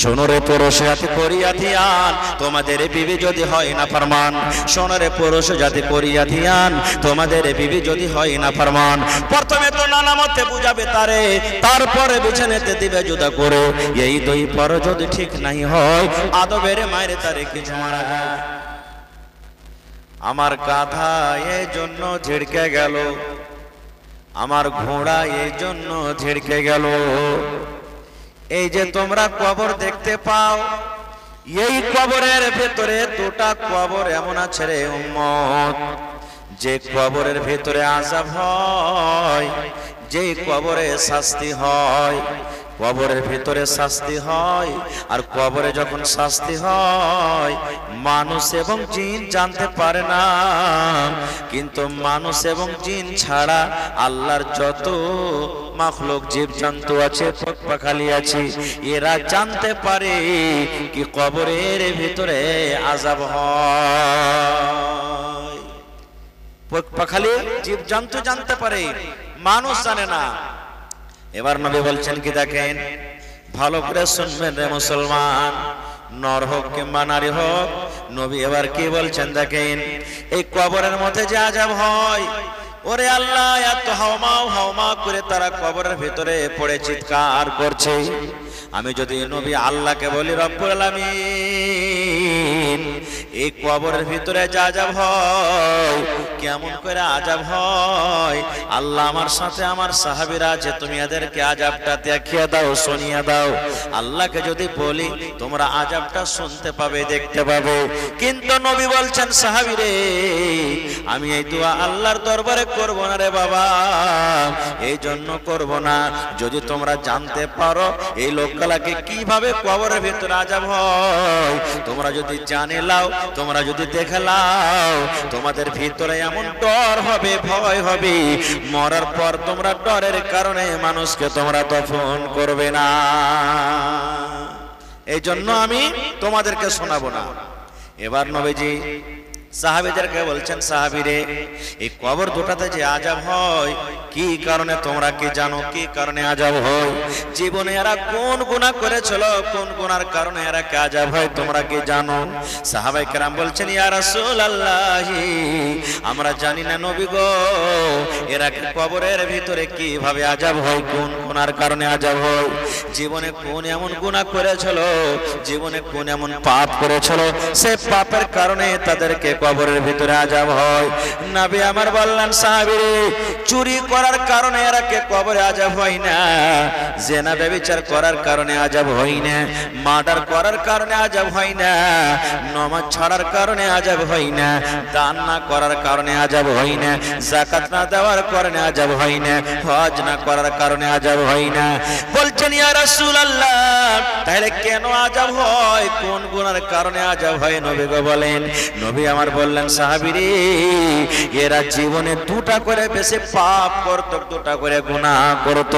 শোনো রে পুরুষ জাতি করিয়া ধিয়ান, তোমাদের বিবি যদি হয় না ফরমান। শোনো রে পুরুষ জাতি করিয়া ধিয়ান, তোমাদের বিবি যদি হয় না ফরমান। প্রথমে তো নানা মতে বুঝাবে তারে, তারপরে বিছানাতে দিবে জুদা করে। এই দুই পর যদি ঠিক নাই হয়, আদবের মায়ের তারে কিছু মারা যায়। আমার গাধা এই জন্য ঝিড়কে গেল, আমার ঘোড়া এই জন্য ঝিড়কে গেল। এই যে তোমরা কবর দেখতে পাও, এই কবরের ভেতরে দুটা কবর এমন আছে রে উম্মত, যে কবরের ভেতরে আযাব হয়, যে কবরে শাস্তি হয়। কবরের ভিতরে শাস্তি হয়, আর কবরে যখন শাস্তি হয় মানুষ এবং জিন জানতে পারে না। কিন্তু মানুষ এবং জিন ছাড়া আল্লাহর যত মাখলুক জীবজন্তু আছে, পাখালি আছে, এরা জানতে পারে কি কবরের ভিতরে আযাব হয়। পাখালি জীবজন্তু জানতে পারে, মানুষ জানে না। এবার নবী বলছেন কি দেখেন, ভালো করে শুনবেন রে মুসলমান, নর হোক কিংবা নারী হোক। নবী এবার কি বলছেন দেখেন, এই কবরের মধ্যে যে আযাব হয়, ওরে আল্লাহ এত হাওমাও হাওমা করে তারা কবরের ভিতরে পড়ে চিৎকার করছে। আমি যদি নবী আল্লাহকে বলি রব্বুল আলামিন, এই কবরের ভিতরে যা আযাব হয়, কেমন করে আযাব হয়, আল্লাহ আমার সাথে আমার সাহাবীরা আছে, তুমি এদেরকে আযাবটা দেখিয়ে দাও, শুনিয়ে দাও। আল্লাহকে যদি বলি তোমরা আযাবটা শুনতে পাবে, দেখতে পাবে। কিন্তু নবী বলছেন সাহাবীরে, আমি এই দোয়া আল্লাহর দরবারে করব না রে বাবা, এই জন্য করব না, যদি তোমরা জানতে পারো এই লোকগুলাকে কিভাবে কবরের ভিতরে আযাব হয়, তোমরা যদি জানে লাও, তোমরা যদি দেখে লাও, তোমাদের ভিতরে এমন ডর হবে, ভয় হবে, মরার পর তোমরা ডরের কারণে মানুষকে তোমরা দফন করবে না। এই জন্য আমি তোমাদেরকে শোনাবো না। এবার নবীজি সাহাবীদেরকে বলছেন, সাহাবীরে এই কবর দুটাতে যে আযাব হয়, কি কারণে তোমরা কি জানো, কি কারণে আযাব হয়? জীবনে এরা কোন গুনাহ করেছিল, কোন গুনার কারণে এরা কে আযাব হয় তোমরা কি জানো? সাহাবায়ে কেরাম বলছেন, ইয়া রাসূলুল্লাহ, আমরা জানি না নবী গো, এরা কবরের ভিতরে কিভাবে আযাব হয়, কোন গুনার কারণে আযাব হয়, জীবনে কোন এমন গুনাহ করেছিল, জীবনে কোন এমন পাপ করেছিল, সে পাপের কারণে তাদেরকে কবরের ভিতরে আযাব হয়। নবী আমার বললেন, সাহাবীরে চুরি করার কারণে এরা কে কবরে আযাব হয় না, জিনা ব্যভিচার করার কারণে আযাব হয় না, মার্ডার করার কারণে আযাব হয় না, নামাজ ছাড়ার কারণে আযাব হয় না, দান না করার কারণে আযাব হয় না, যাকাত না দেওয়ার কারণে আযাব হয় না, হজ না করার কারণে আযাব হয় না। বলছেন, ইয়া রাসূলুল্লাহ, তাহলে কেন আযাব হয়, কোন গুনার কারণে আযাব হয় নবী গো বলেন? নবী আমার বললেন, সাহাবীরে এরা জীবনে দুটা করে বেশি পাপ করত, দুটা করে গুনাহ করত।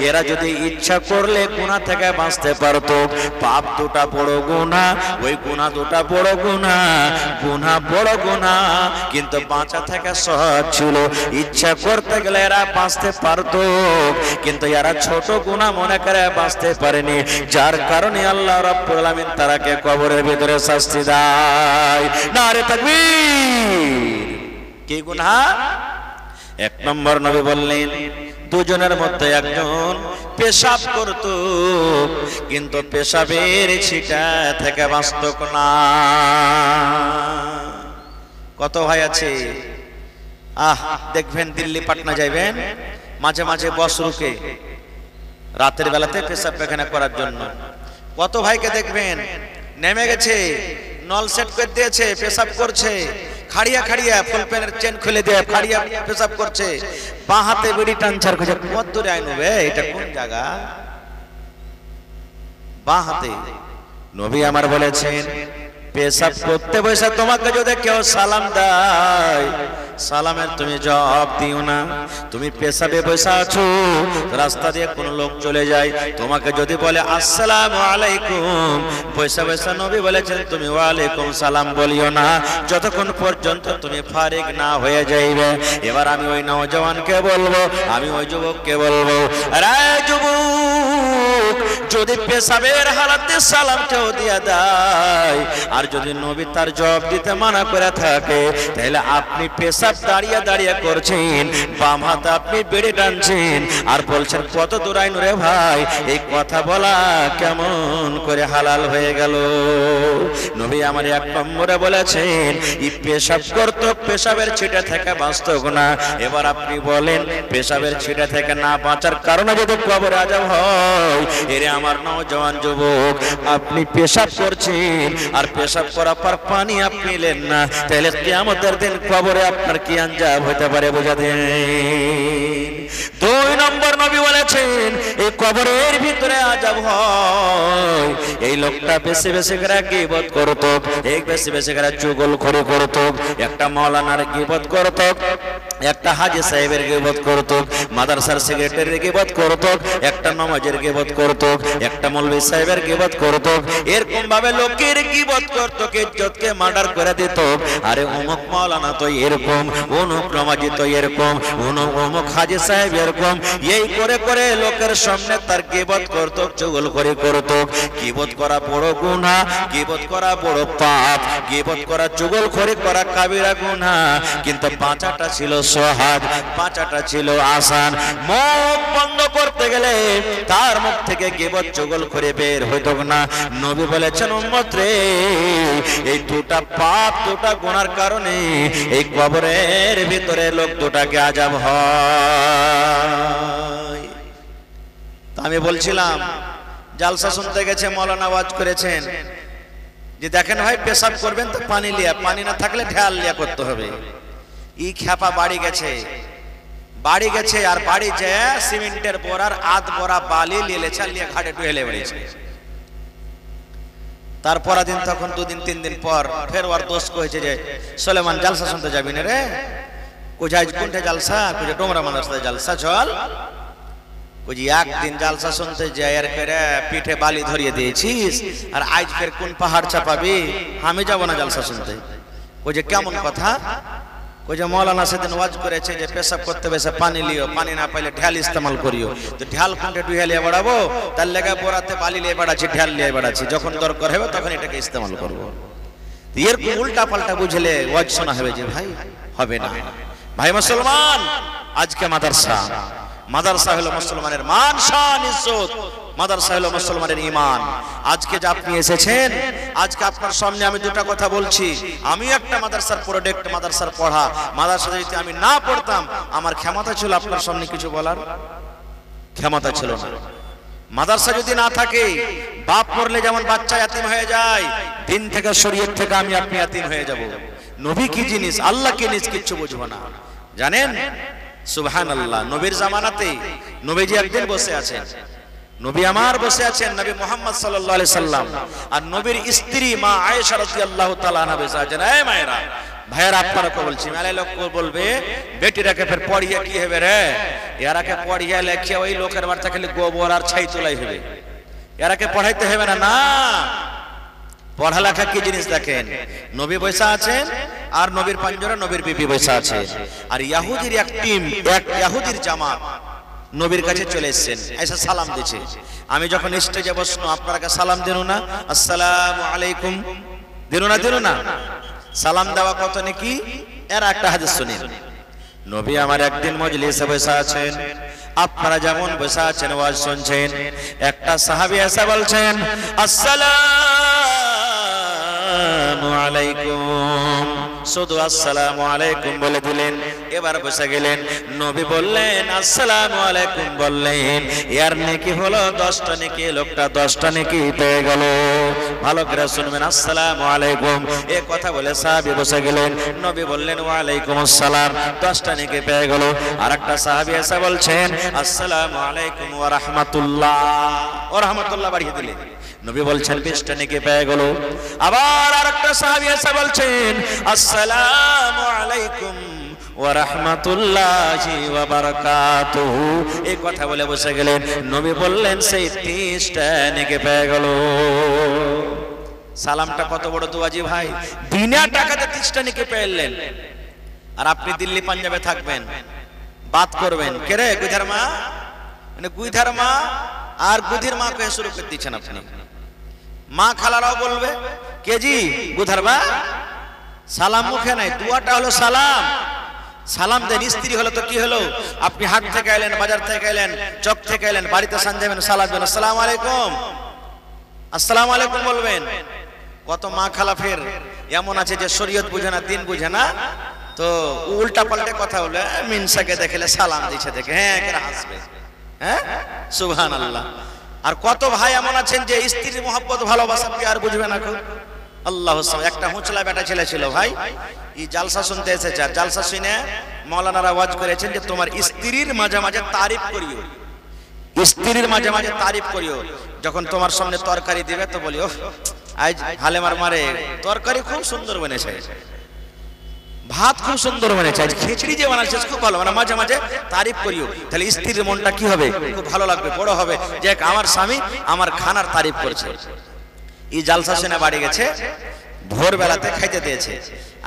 এরা যদি ইচ্ছা করলে গুনাহ থেকে বাঁচতে পারত। পাপ দুটা বড় গুনাহ, ওই গুনাহ দুটা বড় গুনাহ, গুনাহ বড় গুনাহ, কিন্তু বাঁচা থেকে সহজ ছিল। ইচ্ছা করতে গেলে এরা বাঁচতে পারত, কিন্তু এরা ছোট গুনাহ মনে করে বাঁচতে পারেনি, যার কারণে আল্লাহ রাব্বুল আলামিন তারাকে কবরের ভিতরে শাস্তি দেয়। নারে তাকবীর! কি গুনাহ? এক নম্বর নবী বললেন, দুজনের মধ্যে একজন পেশাব করত, কিন্তু পেশাবের ছিটা থেকে বাঁচত না। কত ভাই আছে, দেখবেন দিল্লি পাটনা যাইবেন, মাঝে মাঝে বস রুকে রাতের বেলাতে পেশাব পায়খানা করার জন্য। কত ভাইকে দেখবেন নেমে গেছে, নল সেট করে দিয়েছে, পেশাব করছে, খাড়িয়া খাড়িয়া ফুল প্যানের চেন খুলে দিয়ে খাড়িয়া পেশাব করছে, বাঁ হাতে বিড়ি টানছার খুঁজে। কত দূরে আইনু বে, এটা কোন জায়গা? বাঁ হাতে। নবী আমার বলেছেন, পেশাব করতে বসে তোমাকে যদি কেউ সালাম দেয়, সালামের তুমি জবাব দিও না। তুমি পেশাবে বসে আছো, রাস্তা দিয়ে কোন লোক চলে যায়, তোমাকে যদি বলে আসসালামু আলাইকুম, বসে বসে নবী বলেছেন তুমি ওয়ালাইকুম সালাম বলিও না, যতক্ষণ পর্যন্ত তুমি ফারিগ না হয়ে যাইবে। এবার আমি ওই নওজওয়ানকে বলবো, আমি ওই যুবককে বলবো, আরে যুবক, যদি পেশাবের হালাতে সালামটাও দিয়ে দেয়, আর যদি নবী তার জবাব দিতে মানা করে থাকে, তাহলে আপনি পেশাব দাঁড়িয়ে দাঁড়িয়ে করছেন, বাম হাতে আপনি বেড়ে টানছেন আর বলছেন কত দূর আইন রে ভাই, এই কথা বলা কেমন করে হালাল হয়ে গেল? নবী আমার এক নম্বরে বলেছেন এই পেশাব করতো, পেশাবের ছিটা থেকে বাঁচত না। এবার আপনি বলেন পেশাবের ছিটা থেকে না বাঁচার কারণে যদি কবরে আযাব হয়, এরে আমার নওজওয়ান যুবক, আপনি পেশাব করছেন আর পেশাব করার পর পানি আপনি নিলেন না, তাহলে কিয়ামতের দিন কবরে আপনার কি আঞ্জাম হতে পারে বোঝা দেন। 2 নম্বর নবী বলেছেন এই কবরের ভিতরে আযাব হয়, এই লোকটা বেশি বেশি করে গীবত করত, এক বেশি বেশি করে চুগলখড়ি করত, একটা মাওলানার গীবত করত, একটা হাজী সাহেবের গীবত করত, মাদ্রাসার সেক্রেটারির গীবত করত, একটা নামাজের গীবত করত, একটা মৌলভী সাহেবের গীবত করত, এরকম ভাবে লোকের গীবত করত, ইজ্জতকে মার্ডার করে দিত। আরে অমুক মাওলানা তো এরকম, অমুক নামাজি তো এরকম, অমুক হাজী সাহেব এরকম, এই করে করে লোকের সামনে তার গীবত করত, চুগলখড়ি করত। গীবত করা বড় গুনাহ, গীবত করা বড় পাপ, গীবত করা চুগলখড়ি করা কাবিরা গুনাহ, কিন্তু বাঁচাটা ছিল সহজ, বাঁচাটা ছিল আসান। মুখ বন্ধ করতে গেলে তার মুখ থেকে গীবত চুগলখড়ি বের হইতো না। নবী বলেছেন উম্মত রে, এই দুটা পাপ, দুটা গুনার কারণে এই কবরের ভিতরে লোক দুটাকে আযাব হয়। আমি বলছিলাম জালসা শুনতে গেছে, মাওলানা ওয়াজ করেছেন যে দেখেন ভাই পেশাব করবেন তো পানি লিয়া, পানি না থাকলে ঢাল লিয়া করতে হবে। ই খ্যাপা বাড়ি গেছে, বাড়ি গেছে আর বাড়ি যেয়ে সিমেন্টের বোরার আধ বোরা বালি লিয়েছে, লিয়ে ঘাটে ঢুলে বেড়েছে। তারপর দিন তখন 2 দিন 3 দিন পর ফের ওর দোস্ত কইছে যে সুলেমান জালসা শুনতে যাবি না রে? কোথায় কোনটা জালসা? কোথায় ডোমরা মাদ্রাসায় জালসা, চল। বুঝি একদিন জালসা শুনতে যাই আর ফেরে পিঠে বালি ধরিয়ে দিয়েছিস, আর আজ ফের কোন পাহাড় চাপাবি? আমি যাব না জালসা শুনতে। বুঝে কেমন কথা? ওই যে মৌলানা সেদিন ওয়াজ করেছে যে পেশাব করতে বেশে পানি লিও, পানি না পাইলে ঢাল ইস্তেমাল করিও। তো ঢাল কোনটা ডুহে লিয়ে বাড়াবো, তার লেগে বোরাতে বালি লিয়ে বাড়াচ্ছি, ঢাল লিয়ে বাড়াচ্ছি, যখন দরকার হবে তখন এটাকে ইস্তেমাল করবো। এরকম উল্টা পাল্টা বুঝলে ওয়াজ শোনা হবে যে ভাই হবে না। ভাই মুসলমান, আজকে মাদ্রাসা, মাদ্রাসা হলো মুসলমানের মান শান ইজ্জত, মাদ্রাসা হলো মুসলমানের ঈমান। আজকে যে আপনি এসেছেন, আজকে আপনার সামনে আমি দুটো কথা বলছি। আমি একটা মাদ্রাসার প্রোডাক্ট, মাদ্রাসার পড়া, মাদ্রাসা যদি আমি না পড়তাম আমার ক্ষমতা ছিল আপনার সামনে কিছু বলার? ক্ষমতা ছিল না। মাদ্রাসা যদি না থাকে, বাপ মরলে যেমন বাচ্চা ইয়াতিম হয়ে যায়, দিন থেকে শরীয়ত থেকে আমি আপনি ইয়াতিম হয়ে যাব। নবী কি জিনিস, আল্লাহ কি জিনিস কিচ্ছু বুঝবো না। জানেন সুবহানাল্লাহ, নবীর জামানাতে নবীজি একদিন বসে আছেন, নবী আমার বসে আছেন, নবী মুহাম্মদ সাল্লাল্লাহু আলাইহি সাল্লাম আর নবীর স্ত্রী মা আয়েশা রাদিয়াল্লাহু তাআলা আনহা বসে আছেন। এই মায়েরা, ভাইয়েরা, আপনারাকে বলছি, মেলে লোক বলবে বেটিরাকে ফের পড়িয়ে কি হবে রে? এরাকে পড়িয়ে লেখে ওই লোকের বাড়িতে খালি গোবর আর ছাই তোলাই হবে, এরাকে পড়াইতে হবে না। না, পড়ালেখা কি জিনিস দেখেন। নবী বসে আছেন আর নবীর পাঞ্জরা নবীর বিবি বসে আছে, আর ইহুদির এক টিম, এক ইহুদির জামাত নবীর কাছে চলে এসেছেন, এসে সালাম দিচ্ছে। আমি যখন স্টেজে বসনো আপনারা সালাম দিন না, আসসালামু আলাইকুম দিন না, দিন না। সালাম দেওয়া কত নাকি, এর একটা হাদিস শুনেন। নবী আমার একদিন মজলিসে বসে আছেন, আপনারা যেমন বসে আছেন ওয়াজ শুনছেন, একটা সাহাবী এসে বলছেন আসসালামু আলাইকুম, শুধু আসসালামু আলাইকুম বলে দিলেন। এবার বসে গেলেন, নবী বললেন আসসালামু আলাইকুম বললেন, এর নেকি হলো 10টা নেকি, লোকটা 10টা নেকি পেয়ে গেল। ভালো করে শুনবেন, আসসালামু আলাইকুম এই কথা বলে সাহাবী বসে গেলেন। নবী বললেন ওয়া আলাইকুম আসসালাম, 10টা নেকি পেয়ে গেল। আরেকটা সাহাবী এসে বলছেন আসসালামু আলাইকুম ওয়া রাহমাতুল্লাহ, ওয়া রাহমাতুল্লাহ বাড়িয়ে দিলেন। নবী বলছেন 20টা নেকি পেয়ে গেল। আবার আরেকটা সাহাবী এসে বলছেন আসসালামু আলাইকুম ওয়া রাহমাতুল্লাহি ওয়া বারাকাতুহু এই কথা বলে বসে গেলেন। নবী বললেন সেই 30টা নেকি পেয়ে গেল। সালামটা কত বড় দুয়াজি ভাই, বিনা টাকাতে 30টা নেকি পেলেন। আর আপনি দিল্লি পাঞ্জাবে থাকবেন, বাত করবেন, কে রে গুইধার মা, মানে গুইধার মা আর বুধির মা কে শুরু করে দিচ্ছেন আপনি। মা খালারাও বলবে কে জি বুধার বা, সালাম মুখে নাই, দুয়াটা হলো সালাম। সালাম দেন। স্ত্রী হলো তো কি হলো, আপনি হাট থেকে এলেন, বাজার থেকে এলেন, চক থেকে এলেন, বাড়িতে সান যাবেন, সালাম দেবেন, আসসালামু আলাইকুম, আসসালামু আলাইকুম বলবেন। কত মা খালা ফের এমন আছে যে শরীয়ত বুঝে না, দিন বুঝে না, তো উল্টা পাল্টে কথা বলে মিনসাকে দেখলে সালাম দিচ্ছে দেখে হ্যাঁ করে হাসবে। হ্যাঁ সুবহানাল্লাহ। আর কত ভাই এমন আছেন যে স্ত্রীর মহব্বত ভালোবাসা কি আর বুঝবে না। আল্লাহ, একটা হুঁচলা বেটা ছেলে ছিল ভাই, এই জালসা শুনতে এসেছে, আর জালসা শুনে মাওলানারা ওয়াজ করেছেন যে তোমার স্ত্রীর মাঝে মাঝে তারিফ করিও, স্ত্রীর মাঝে মাঝে তারিফ করিও। যখন তোমার সামনে তরকারি দিবে তো বলি ওহ আজ হালেমার মারে তরকারি খুব সুন্দর বনেছে, ভাত খুব সুন্দর বনেছে, আজ খিচড়ি যে বানাচ্ছে খুব ভালো, মানে মাঝে মাঝে তারিফ করিও। তাহলে স্ত্রীর মনটা কি হবে, খুব ভালো লাগবে, বড় হবে যে আমার স্বামী আমার খানার তারিফ করছে। এই জালসা শুনে বাড়ি গেছে, ভোরবেলাতে খাইতে দিয়েছে,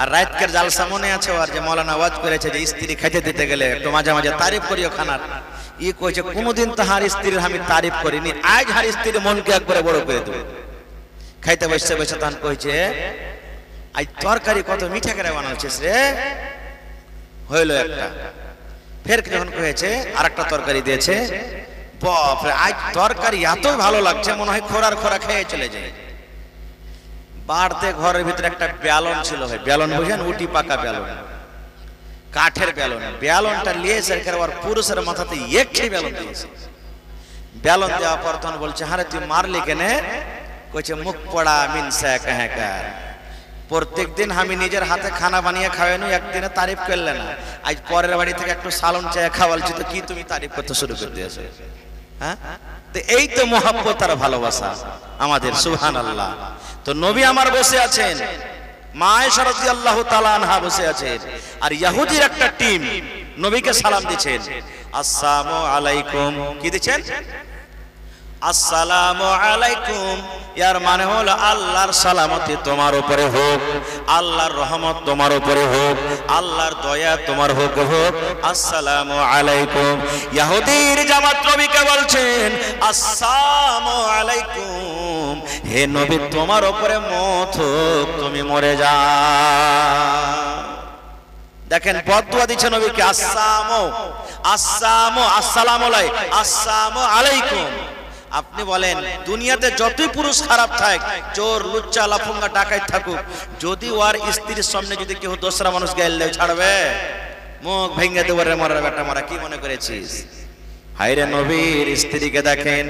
আর রাতকের জালসা মনে আছে আর যে মাওলানা ওয়াজ করেছে যে স্ত্রী খাইতে দিতে গেলে একটু মাঝে মাঝে তারিফ করিও খানার। ই কইছে কোনোদিন তো হার স্ত্রীর আমি তারিফ করিনি, আজ হার স্ত্রীর মনকে একবারে বড় করে দেবো। খাইতে বসে বসে তখন কইছে আজ তরকারি কত মিঠা করে বানাচ্ছিস রে, হইলো একটা। ফের যখন কয়েছে আর একটা তরকারি দিয়েছে, বাপরে আজ তরকারি এত ভালো লাগছে মনে হয় খোরার খোরা খেয়ে চলে যায়। বাড়তে ঘরের ভিতরে একটা ব্যালন ছিল, ভাই ব্যালন বুঝেন, উটি পাকা ব্যালন, কাঠের ব্যালন, ব্যালনটা নিয়ে সরকার আর পুরুষের মাথাতে একটি ব্যালন দিয়েছে। ব্যালন দেওয়া পর তখন বলছে হারে তুই মারলি কেনে, কইছে মুখ পড়া মিনসা কাহাকার, প্রত্যেক দিন আমি নিজের হাতে খানা বানিয়ে খাওয়ানো, একদিনে তারিফ করলে না, আজ পরের বাড়ি থেকে একটু সালন চায় খাওয়ালছি তো কি তুমি তারিফ করতে শুরু করে দিয়েছো। হ্যাঁ, তো এই তো মহব্বত আর ভালোবাসা আমাদের, সুবহানাল্লাহ। তো নবী আমার বসে আছেন, মা আয়েশা রাদিয়াল্লাহু তাআলা আনহা বসে আছেন, আর ইহুদির একটা টিম নবীকে সালাম দিচ্ছেন, আসসালামু আলাইকুম, কি দিচ্ছেন, আসসালামু আলাইকুম। ইয়ার মানে হলো আল্লাহর সালামতি তোমার উপরে হোক, আল্লাহর রহমত তোমার উপরে হোক, আল্লাহর দয়া তোমার হোক হোক, আসসালামু আলাইকুম। ইহুদির জামাত নবীকে বলছেন আসসালামু আলাইকুম, হে নবী তোমার উপরে মত হোক, তুমি মরে যাও। দেখেন বদদুয়া দিচ্ছে নবীকে, আসসালামু আসসালামু আসসালামু আলাইকুম। আপনি বলেন দুনিয়াতে যতই পুরুষ খারাপ থাক, চোর লুচ্চা লাফুঙ্গা ডাকাত থাকুক, যদি ওর স্ত্রীর সামনে যদি কেউ দোসরা মানুষ গাইলে ছাড়বে, মুখ ভেঙে দেবো রে মরার বেটা মারা, কি মনে করেছিস। হায়রে নবীর স্ত্রীকে দেখেন,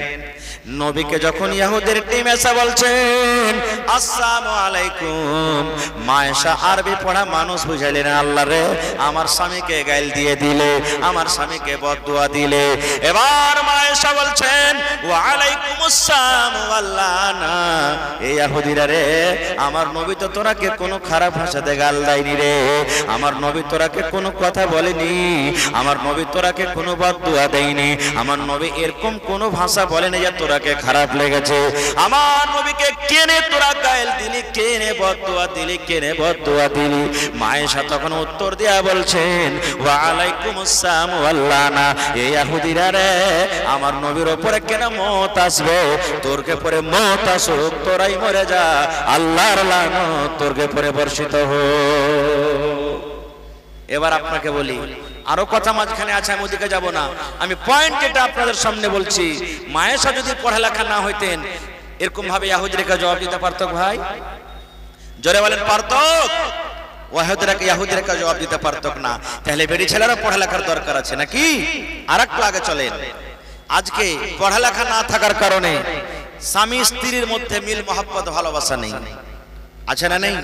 নবীকে যখন ইহুদের টিম এসে বলছেন আসসালামু আলাইকুম, মা আয়েশা আরবি পড়া মানুষ বুঝাইলেন, আল্লাহ রে আমার স্বামীকে গাইল দিয়ে দিলে, আমার স্বামীকে বদদুয়া দিলে। এবার মা আয়েশা বলছেন ওয়া আলাইকুমুস সালাম ওয়াল্লানা, এই ইহুদিরা রে আমার নবী তো তোরাকে কোনো খারাপ ভাষাতে গাল দেয়নি রে, আমার নবী তোরাকে কোনো কথা বলেনি, আমার নবী তোরাকে কোনো বদদুয়া দেয়নি, আমার নবী এরকম কোনো ভাষা বলেনি যে তোরাকে খারাপ লেগেছে। আমার নবীকে কেনে তোরা গায়েল দিলি, কেনে বদদুয়া দিলি, কেনে বদদুয়া দিলি। মা আয়েশা তখন উত্তর দেয়া বলছেন ওয়া আলাইকুমুস সালাম ওয়াল্লানা, এই ইহুদিরা রে আমার নবীর উপরে কেন মত আসবে, তোরকে পরে মত আসুক, তোরাই মরে যা, আল্লাহর লানত তোরকে পরে বর্ষিত হোক। এবার আপনাকে বলি আরো কথা মাঝখানে আছে, আমি ওদিকে যাব না, আমি পয়েন্ট এটা আপনাদের সামনে বলছি। মা আয়েশা যদি পড়ালেখা না হইতেন এরকম ভাবে ইহুদিকে জবাব দিতে পারতো, ভাই জোরে বলেন পারতো, ইহুদিকে জবাব দিতে পারতো না, তাহলে বেড়ি ছেলেরা পড়ালেখার দরকার আছে নাকি। আরেকটু আগে চলেন, আজকে পড়ালেখা না থাকার কারণে স্বামী স্ত্রীর মধ্যে মিল মহব্বত ভালোবাসা নেই, আছে না নেই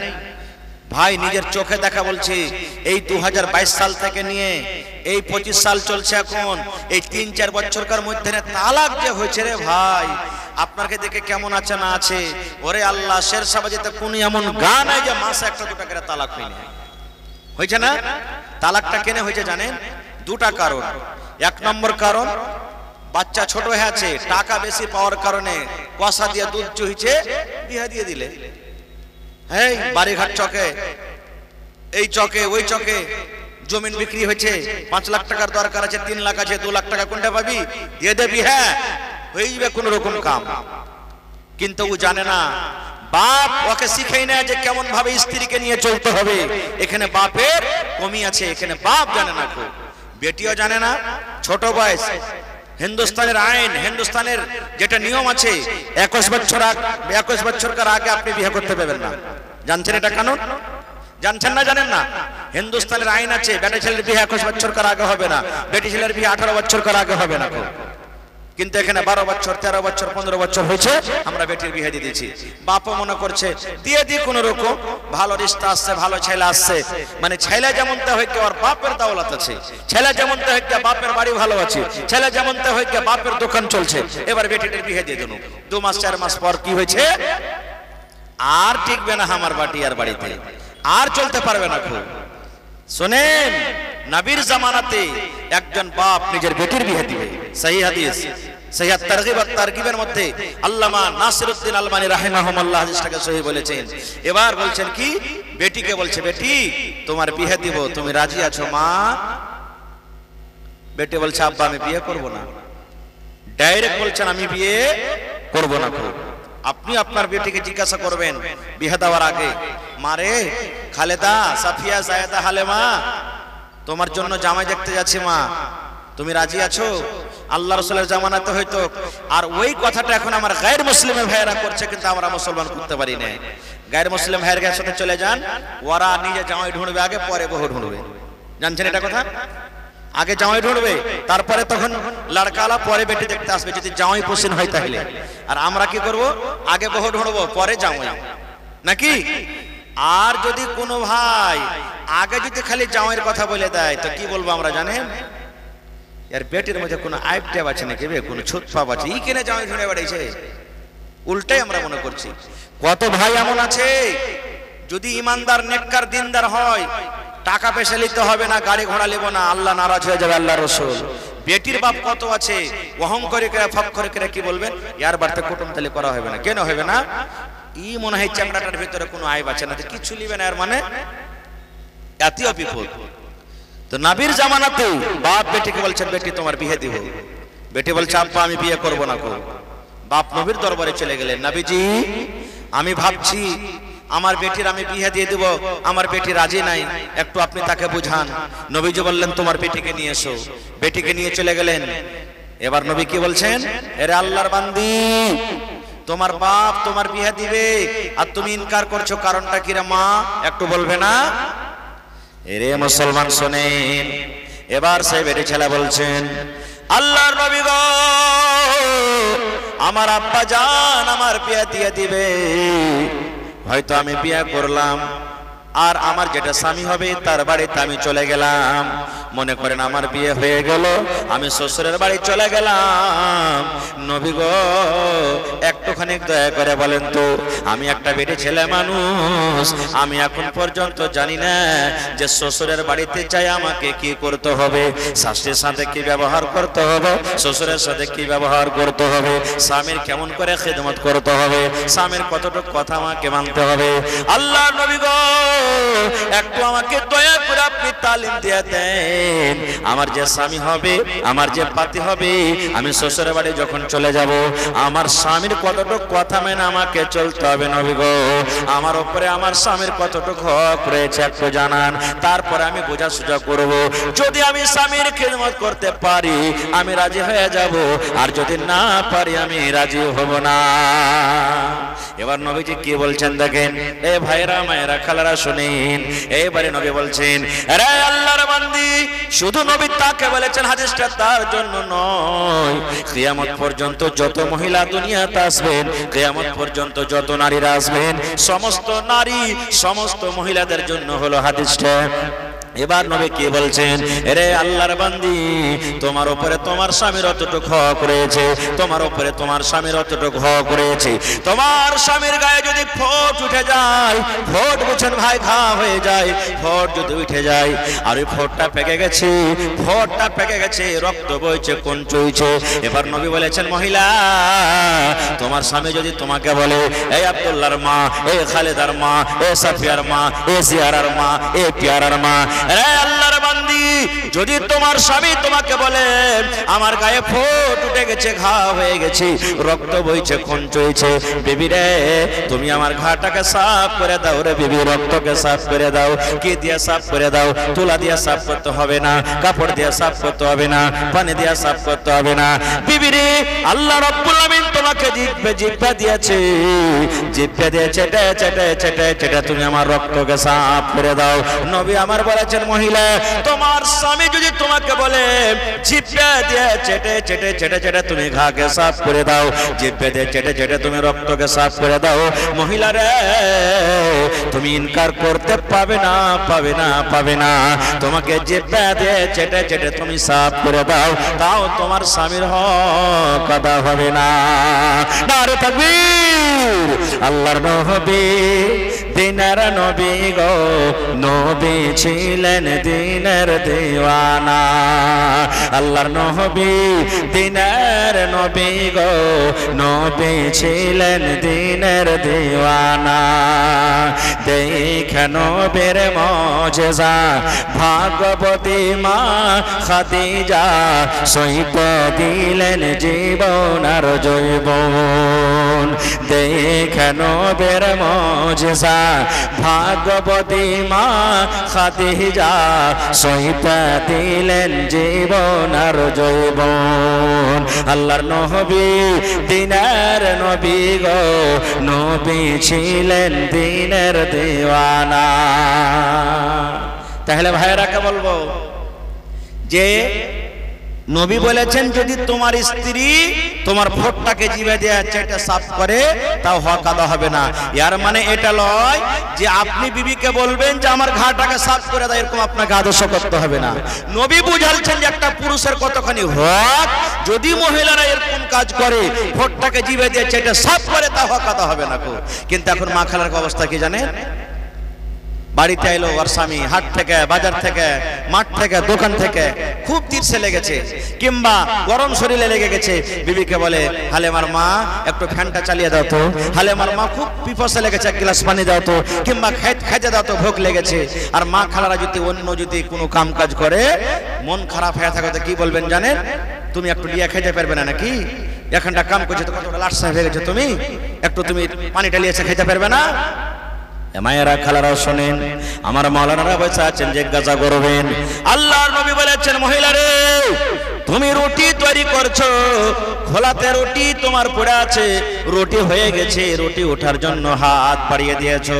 ভাই। নিজের চোখে দেখা বলছি, এই 2022 সাল থেকে নিয়ে এই 25 সাল চলছে এখন, এই 3-4 বছরকার মধ্যে তালাক যে হয়েছে রে ভাই, আপনাকে দেখে কেমন আছে না আছে, ওরে আল্লাহ শেরশাবাজিতে কোন এমন গান নাই যে মাসে একটা দুটা করে তালাক হয়েছে না। তালাকটা কেন হয়েছে জানেন, দুটা কারণ। এক নম্বর কারণ বাচ্চা ছোট হয়ে আছে, টাকা বেশি পাওয়ার কারণে কষা দিয়ে দুধ চুইছে, বিয়া দিয়ে দিলে। হ্যাঁ, বাড়িঘাট চকে, এই চকে ওই চকে জমিন বিক্রি হয়েছে, 5 লাখ টাকার দরকার আছে, 3 লাখ আছে, 2 লাখ টাকা কোনটা পাবি, দিয়ে দেবি। হ্যাঁ, হয়ে যাবে কোন রকম কাম, কিন্তু ও জানে না বাপ ওকে শিখাই না যে কেমন ভাবে স্ত্রীকে নিয়ে চলতে হবে। এখানে বাপের কমি আছে, এখানে বাপ জানে না, খুব বেটিও জানে না। ছোট বয়স, হিন্দুস্তানের আইন, হিন্দুস্তানের যেটা নিয়ম আছে 21 বছর আগে আপনি বিয়ে করতে পারবেন না। জানছেন এটা কানুন? জানছেন না? জানেন না? হিন্দুস্তানের আইন আছে বেটা ছেলের বিয়ে 21 বছর আগে হবে না, বেটি ছেলের বিয়ে 18 বছর আগে হবে না। কিন্তু এখানে 12 বছর 13 বছর 15 বছর হয়েছে আমরা বেটির বিয়ে দিয়ে দিয়েছি। বাপও মনে করছে দিয়ে দিই কোন রকম, ভালো রিশতা আসছে, ভালো ছেলে আসছে, মানে ছেলে যেমনটা হয় কি ওর বাপের দৌলত আছে, ছেলে যেমনটা হয় কি বাপের বাড়ি ভালো আছে, ছেলে যেমনটা হয় কি বাপের দোকান চলছে, এবার বেটির বিয়ে দিয়ে দেন। 2 মাস 4 মাস পর কি হয়েছে, আর টিকবে না আমার বাটি আর বাড়িতে, আর চলতে পারবে না। খুব শুনেন, নবীর জামানাতে একজন বাপ নিজের বেটির বিয়ে দিবে। সহিহ হাদিস, সহিহ তারগিব ওয়াত তারগিবের মধ্যে আল্লামা নাসিরউদ্দিন আলবানী রাহিমাহুল্লাহ হাদিসটাকে সহিহ বলেছেন। এবার বলছেন কি, বেটিকে বলছে, বেটি তোমার বিয়ে দিব, তুমি রাজি আছো মা? বেটি বলছে আব্বা আমি বিয়ে করব না। ডাইরেক্ট বলছেন আমি বিয়ে করব না। আপনি আপনার বেটিকে জিজ্ঞাসা করবেন বিয়ে দেওয়ার আগে, মারে খালেদা, সাফিয়া, জায়েদা, হালেমা তোমার জন্য জামাই দেখতে যাচ্ছি মা, তুমি রাজি আছো? আল্লাহ রাসূলের জামানাতে হয়তো, আর ওই কথাটা এখন আমার গায়ের মুসলিমের ভাইয়েরা করছে, কিন্তু আমরা মুসলমান করতে পারি না। গায়ের মুসলিম ভাইয়ের সাথে চলে যান, ওরা নিজে জামাই ঢুঁড়বে আগে, পরে বহু ঢুঁড়বে। জানছেন এটা কথা? আগে জামাই ঢুঁড়বে, তারপরে তখন লড়কালা, পরে বেটি দেখতে আসবে যদি জামাই পছন্দ হয় তাহলে। আর আমরা কি করব, আগে বহু ঢুঁড়বো পরে জামাই, নাকি? আর যদি কোনো ভাই আগে যদি খালি জামাইয়ের কথা বলে দেয় তো কি বলবো আমরা জানেন? এর বেটির মধ্যে কোনো আইব ট্যাব আছে নাকি, কোনো ছুট ফাপ আছে, ই কেনে জামাই ঢুঁড়ে বেড়াইছে, উল্টাই আমরা মনে করছি। কত ভাই এমন আছে, যদি ইমানদার নেককার দিনদার হয় টাকা পয়সা নিতে হবে না, গাড়ি ঘোড়া নেব না, আল্লাহ নারাজ হয়ে যাবে, আল্লাহ রাসূল। বেটির বাপ কত আছে, অহংকারী করে ফখর করে কি বলবেন, ইয়ার বাড়িতে কুটুম তালি করা হবে না। কেন হবে না? ই মনে হয় চামড়াটার ভিতরে কোনো আইব আছে না, কিছু নিবে না, এর মানে এতই বিপদ। তো নবীর জামানাতে বাপ বেটিকে বলছেন বেটি তোমার বিয়ে দিব, বেটি বলছে আব্বা আমি বিয়ে করব না। বাপ নবীর দরবারে চলে গেলেন, নবীজি আমি ভাবছি আমার বেটির আমি বিয়ে দিয়ে দেব, আমার বেটি রাজি নাই, একটু আপনি তাকে বুঝান। নবীজি বললেন তোমার বেটিকে নিয়ে এসো। বেটিকে নিয়ে চলে গেলেন। এবার নবী কি বলছেন, এরে আল্লাহর বান্দি, তোমার বাপ তোমার বিয়ে দিবে আর তুমি ইনকার করছো, কারণটা কি রে মা, একটু বলবে না? এরে মুসলমান শোনেন, এবার সেই বেটি ছেলে বলছেন, আল্লাহর নবী গো, আমার আব্বা জান আমার বিয়ে দিয়ে দিবে, হয়তো আমি বিয়ে করলাম আর আমার যেটা স্বামী হবে তার বাড়িতে আমি চলে গেলাম, মনে করেন আমার বিয়ে হয়ে গেল, আমি শ্বশুরের বাড়ি চলে গেলাম। নবী গো একটুখানি দয়া করে বলেন তো, আমি একটা বেটি ছেলে মানুষ, আমি এখন পর্যন্ত জানি না যে শ্বশুরের বাড়িতে চাই আমাকে কি করতে হবে, শাশুড়ির সাথে কি ব্যবহার করতে হবে, শ্বশুরের সাথে কি ব্যবহার করতে হবে, স্বামীর কেমন করে খেদমত করতে হবে, স্বামীর কতটুকু কথা আমাকে মানতে হবে। আল্লাহ নবী গো একটু আমাকে দয়া করে আপনি তালিম দিয়ে দেন, আমার যে স্বামী হবে, আমার যে পাতি হবে, আমি শ্বশুরের বাড়ি যখন চলে যাব আমার স্বামীর কতটুকু কথা মেনে আমাকে চলতে হবে। নবী গো আমার উপরে আমার স্বামীর কতটুকু হক রয়েছে একটু জানান, তারপরে আমি বোঝা সুঝা করব। যদি আমি স্বামীর খেদমত করতে পারি আমি রাজি হয়ে যাব, আর যদি না পারি আমি রাজি হব না। এবার নবীজি কি বলছেন দেখেন, এ ভাইরা মায়েরা খালারা শুনেন, এবারে নবী বলছেন, আরে আল্লাহর বান্দি, শুধু নবী তাকে বলেছেন, হাদিসটা তার জন্য নয়, কিয়ামত পর্যন্ত যত মহিলা দুনিয়াতে আসবেন, কিয়ামত পর্যন্ত যত নারীরা আসবেন, সমস্ত নারী সমস্ত মহিলাদের জন্য হলো হাদিসটা। এবার নবী কি বলছেন, আরে আল্লাহর বান্দি, তোমার উপরে তোমার স্বামীর অতটুকু হক রয়েছে, তোমার উপরে তোমার স্বামীর অতটুকু হক রয়েছে। তোমার স্বামীর গায়ে যদি ফোঁট উঠে যায়, ফোঁট বুঝেন ভাই ঘা হয়ে যায়, ফোঁট যদি উঠে যায় আর ওই ফোঁটটা পেকে গেছে, ফোঁটটা পেকে গেছে, রক্ত বইছে, কোন চুইছে, এবার নবী বলেছেন, মহিলা তোমার স্বামী যদি তোমাকে বলে, এই আব্দুল্লাহর মা, এই খালেদার মা, এই সাফিয়ার মা, এই জিয়ারার মা, এই পিয়ারার মা, রে আল্লাহর বান্দি, যদি তোমার স্বামী তোমাকে বলে আমার গায়ে ফোঁট উঠে গেছে, ঘা হয়ে গেছে, রক্ত বইছে, খুন চলছে, বিবি রে তুমি আমার ঘাটাকে সাফ করে দাও রে বিবি, রক্তকে সাফ করে দাও। কি দিয়ে সাফ করে দাও? তুলা দিয়ে সাফ করতে হবে না, কাপড় দিয়ে সাফ করতে হবে না, পানি দিয়ে সাফ করতে হবে না। বিবি রে আল্লাহ রাব্বুল আমিন তোমাকে জিহ্বা দিয়েছে, জিহ্বা দিয়ে চেটে চেটে চেটে চেটে তুমি আমার রক্তকে সাফ করে দাও। নবী আমার বলেছেন, মহিলা তোমার স্বামী যদি তোমাকে বলে জিহ্বা দিয়ে চেটে চেটে চেটে চেটে তুমি ঘাকে সাফ করে দাও, জিহ্বা দিয়ে চেটে চেটে তুমি রক্তকে সাফ করে দাও, মহিলা রে তুমি ইনকার করতে পাবে না, পাবে না, পাবে না। তোমাকে জিহ্বা দিয়ে চেটে চেটে তুমি সাফ করে দাও, তাও তোমার স্বামীর হক আদা হবে না। নারে তাকবীর! আল্লাহর নবী দিনের নবী গো, নবী ছিলেন দিনের দিওয়ানা। আল্লাহর নবী দিনের নবী গো, নবী ছিলেন দিনের দিওয়ানা। দেখে নবীর মুজিজা ভাগবতী মা খাদিজা, সহিত দিলেন জীবন আর যৌবন। দেখে নবীর মুজিজা ভাগবতী মা খাদিজা, সহিত দিলেন জীবন আর যৌবন। আল্লাহর নবী দিনের নবী গো, নবী ছিলেন দিনের দিওয়ানা। তাহলে ভাইয়েরাকে বলবো যে নবী বলেছেন যদি তোমার স্ত্রী তোমার ফোঁটটাকে জিভে দিয়ে চেটে সাফ করে তাও হক আদা হবে না। এর মানে এটা নয় যে আপনি বিবিকে বলবেন যে আমার ঘাটাকে সাফ করে দাও, এরকম আপনাকে আদর্শ করতে হবে না। নবী বুঝাচ্ছেন যে একটা পুরুষের কতখানি হক, যদি মহিলারা এরকম কাজ করে ফোঁটটাকে জিভে দিয়ে চেটে সাফ করে তা হক আদা হবে না। কিন্তু এখন মা খালার অবস্থা কি জানেন? বাড়িতে এলো ওর স্বামী হাট থেকে, বাজার থেকে, মাঠ থেকে, দোকান থেকে, খুব তীর্ষে লেগেছে কিংবা গরম শরীরে লেগে গেছে, বিবিকে বলে হালেমার মা একটু ফ্যানটা চালিয়ে দাও তো, হালেমার মা খুব পিপাসা লেগেছে এক গ্লাস পানি দাও তো, কিংবা খেতে দাও তো, ভোগ লেগেছে। আর মা খালারা যদি অন্য যদি কোনো কাম কাজ করে মন খারাপ হয়ে থাকে তো কি বলবেন জানেন? তুমি একটু লিয়া খেতে পারবে না নাকি? এখানটা কাম করছে তো কতটা লাট সাহেব হয়ে গেছে, তুমি একটু তুমি পানিটা লিয়েছে খেতে পারবে না? মায়েরা খালারাও শোনেন, আমার মাওলানারা বসে আছেন, জিজ্ঞাসা করবেন। আল্লাহর নবী বলেছেন, মহিলারে তুমি রুটি তৈরি করছো, খোলাতে রুটি তোমার পড়ে আছে, রুটি হয়ে গেছে, রুটি ওঠার জন্য হাত বাড়িয়ে দিয়েছো।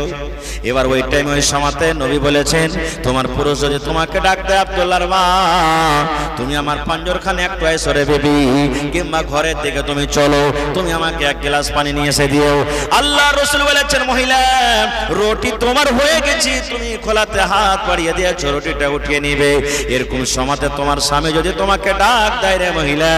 এবার ওই টাইমে ওই সময়তে নবী বলেছেন, তোমার পুরুষ যদি তোমাকে ডাক দেয় আব্দুল্লাহর মা, তুমি আমার পাঞ্জরখানে একটু এসো রে বেবি, কিংবা ঘরের দিকে তুমি চলো, তুমি আমাকে এক গ্লাস পানি নিয়ে এসে দিও। আল্লাহ রাসূল বলেছেন, মহিলা রুটি তোমার হয়ে গেছে, তুমি খোলাতে হাত বাড়িয়ে দিয়েছো, রুটিটা উঠিয়ে নিবে। এরকম সময়তে তোমার স্বামী যদি তোমাকে ডাক দেয় রে মহিলা,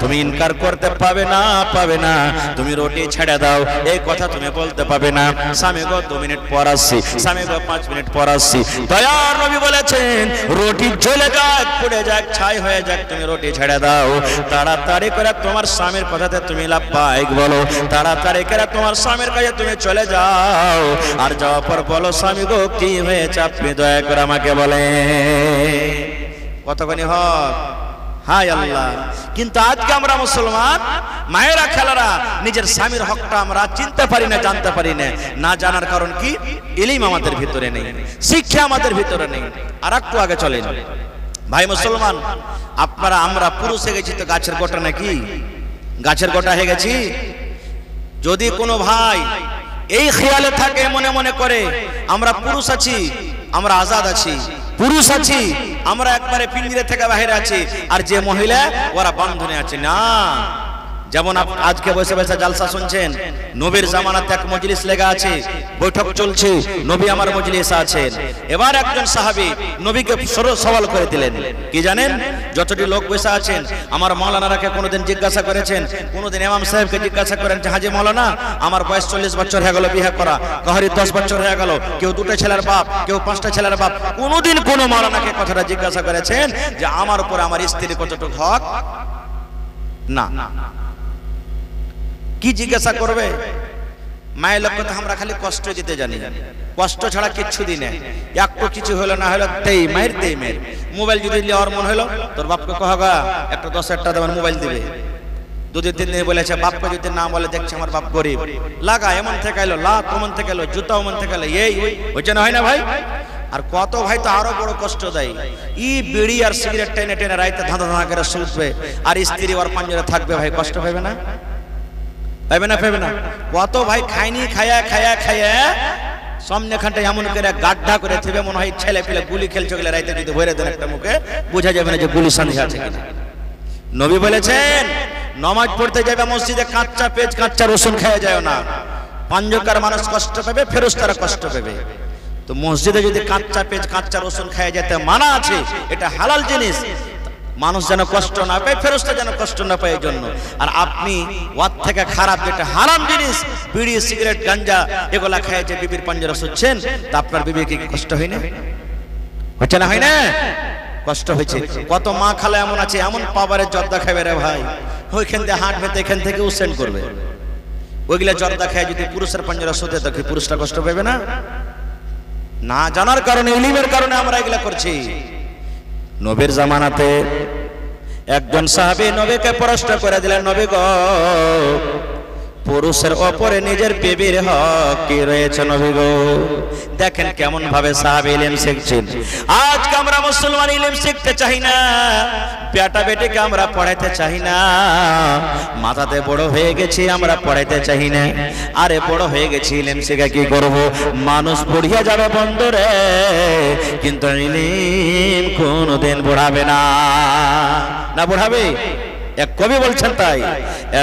তুমি ইনকার করতে পাবে না, পাবে না, তুমি রুটি ছেড়ে দাও, এই কথা তুমি বলতে পাবে না। স্বামী গো 2 মিনিট পর আসছি, স্বামী গো 5 মিনিট পর আসছি। দয়ার নবী বলেছেন, রুটি জ্বলে যাক, পুড়ে যাক, ছাই হয়ে যাক, তুমি রুটি ছেড়ে দাও। তাড়াতাড়ি করে তোমার স্বামীর কথাতে তুমি লাব্বাইক বলো, তাড়াতাড়ি করে তোমার স্বামীর কাছে তুমি চলে যাও। আর যাওয়ার পর বলো, স্বামী গো কি হয়েছে আপনি দয়া করে আমাকে বলেন। কতখানি হক? হায় আল্লাহ! কিন্তু আজকে আমরা মুসলমান মায়েরা খালারা নিজের স্বামীর হকটা আমরা চিনতে পারি না, জানতে পারি না। না জানার কারণ কি? ইলম আমাদের ভিতরে নেই, শিক্ষা আমাদের ভিতরে নেই। আর একটু আগে চলেন ভাই মুসলমান, আপনারা আমরা পুরুষ হয়ে গেছি তো গাছের গোটা নাকি? গাছের গোটা হয়ে গেছি? যদি কোনো ভাই এই খেয়ালে থাকে, মনে মনে করে আমরা পুরুষ আছি, আমরা আজাদ আছি, পুরুষ আছি, আমরা একবারে পিঞ্জরে থেকে বাইরে আছি, আর যে মহিলা ওরা বন্ধনে আছে, না। যেমন আজকে বসে বসে জালসা শুনছেন, নবীর জামানাতে এক মজলিস লেগে আছে, বৈঠক চলছে, নবী আমার মজলিসে আছেন। এবার একজন সাহাবী নবীকে সওয়াল করে দিলেন, কি জানেন? যতটি লোক বসে আছেন, আমার মাওলানারাকে কোনোদিন জিজ্ঞাসা করেছেন, কোনোদিন ইমাম সাহেবকে জিজ্ঞাসা করেন যে হাজী মাওলানা আমার বয়স 40 বছর হয়ে গেল বিয়ে করা, কাহারি 10 বছর হয়ে গেল, কেউ 2টা ছেলের বাপ, কেউ 5টা ছেলের বাপ, কোনোদিন কোনো মাওলানাকে কথাটা জিজ্ঞাসা করেছেন যে আমার উপর আমার স্ত্রীর কতটুকু হক? না। কি জিজ্ঞাসা করবে? মায়ের লোককে তো আমরা খালি কষ্ট দিতে জানি, কষ্ট ছাড়া কিচ্ছু দিই না। একটু কিছু হলো না হলো তেই মায়ের মোবাইল যদি নেওয়ার মন হলো তোর বাপকে কহগা একটা 10,000 টাকা দেওয়ার মোবাইল দিবে। দুদিন তিন দিন বলেছে বাপকে যদি না বলে দেখছে আমার বাপ গরিব, লাগা এমন থেকে এলো, লাখ ওমন থেকে এলো, জুতা ওমন থেকে এলো, এই হয়েছে না হয় না ভাই? আর কত ভাই তো আরো বড় কষ্ট দেয়, ই বিড়ি আর সিগারেট টেনে টেনে রাইতে ধাঁধা ধাঁধা করে শুধবে, আর স্ত্রী ওর পাঞ্জরে থাকবে, ভাই কষ্ট পাবে না? পাবে না? পাবে না? কত ভাই খায়নি, খায়া খায়া খায়া সামনে খানটা এমন করে গাড্ডা করে থেবে, মনে হয় ছেলে পেলে গুলি খেলছে গেলে রাইতে যদি ভরে দেন একটা মুখে বোঝা যাবে না যে গুলি সন্ধে আছে কিনা। নবী বলেছেন নামাজ পড়তে যাবে মসজিদে কাঁচা পেঁয়াজ কাঁচা রসুন খাওয়া যায় না, পাঞ্জকার মানুষ কষ্ট পাবে, ফেরেশতারা কষ্ট পাবে। তো মসজিদে যদি কাঁচা পেঁয়াজ কাঁচা রসুন খাওয়া যেতে মানা আছে, এটা হালাল জিনিস, মানুষ যেন কষ্ট না পায়, ফেরেশতা যেন কষ্ট না পায় এই জন্য। আর আপনি ওয়ার থেকে খারাপ যেটা হারাম জিনিস, বিড়ি সিগারেট গাঞ্জা এগুলা খেয়ে যে বিবির পাঞ্জরা শুচ্ছেন, তা আপনার বিবির কি কষ্ট হয় না? হচ্ছে না? হয় না? কষ্ট হয়েছে। কত মা খালা এমন আছে, এমন পাবারের জর্দা খাবে রে ভাই, ওইখান থেকে হাঁট ভেতে এখান থেকে উসেন্ড করবে, ওইগুলা জর্দা খায় যদি পুরুষের পাঞ্জরা শুতে, তো কি পুরুষটা কষ্ট পাবে না? না জানার কারণে, ইলমের কারণে আমরা এগুলা করছি। নবীর জামানাতে একজন সাহাবী নবীকে প্রশ্ন করে দিলেন, নবী গো, পুরুষের ওপরে নিজের বিবির হক কি রয়েছে নবী গো? দেখেন কেমন ভাবে সাহাবী ইলম শিখছেন। আজকে আমরা মুসলমান ইলম শিখতে চাই না, বেটা বেটিকে আমরা পড়াইতে চাই না, মাথাতে বড় হয়ে গেছি আমরা পড়াইতে চাই না। আরে বড় হয়ে গেছি, ইলম শিখে কি করব? মানুষ পড়িয়া যাবে বন্ধুরে, কিন্তু ইলম কোনদিন পড়াবে না। না পড়াবে? এক কবি বলছেন তাই,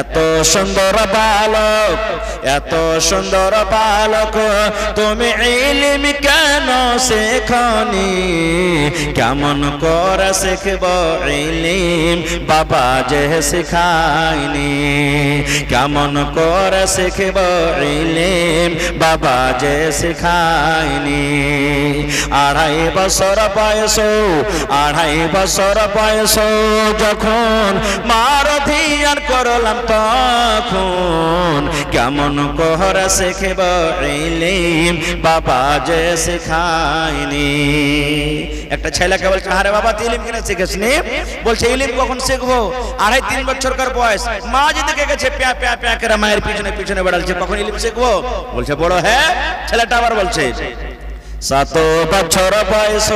এত সুন্দর বালক, এত সুন্দর বালক, তুমি ইলম কেন শেখনি? কেমন করে শিখব ইলম, বাবা যে শেখায়নি? কেমন করে শিখব ইলম, বাবা যে শেখায়নি? 2.5 বছর বয়স, 2.5 বছর বয়স যখন মার ধিয়ান করলাম, তখন কেমন করে শিখব ইলম, বাবা যে শেখায়নি? একটা ছেলেকে বলছে, আরে বাবা তুই ইলম কেন শিখিসনি? বলছে ইলম কখন শিখবো? 2.5-3 বছরকার বয়স, মা যে দেখে গেছে প্যা প্যা প্যা করে মায়ের পিছনে পিছনে বেড়াচ্ছে, কখন ইলম শিখবো? বলছে বড় হ্যাঁ। ছেলেটা আবার বলছে 7 বছর বয়স,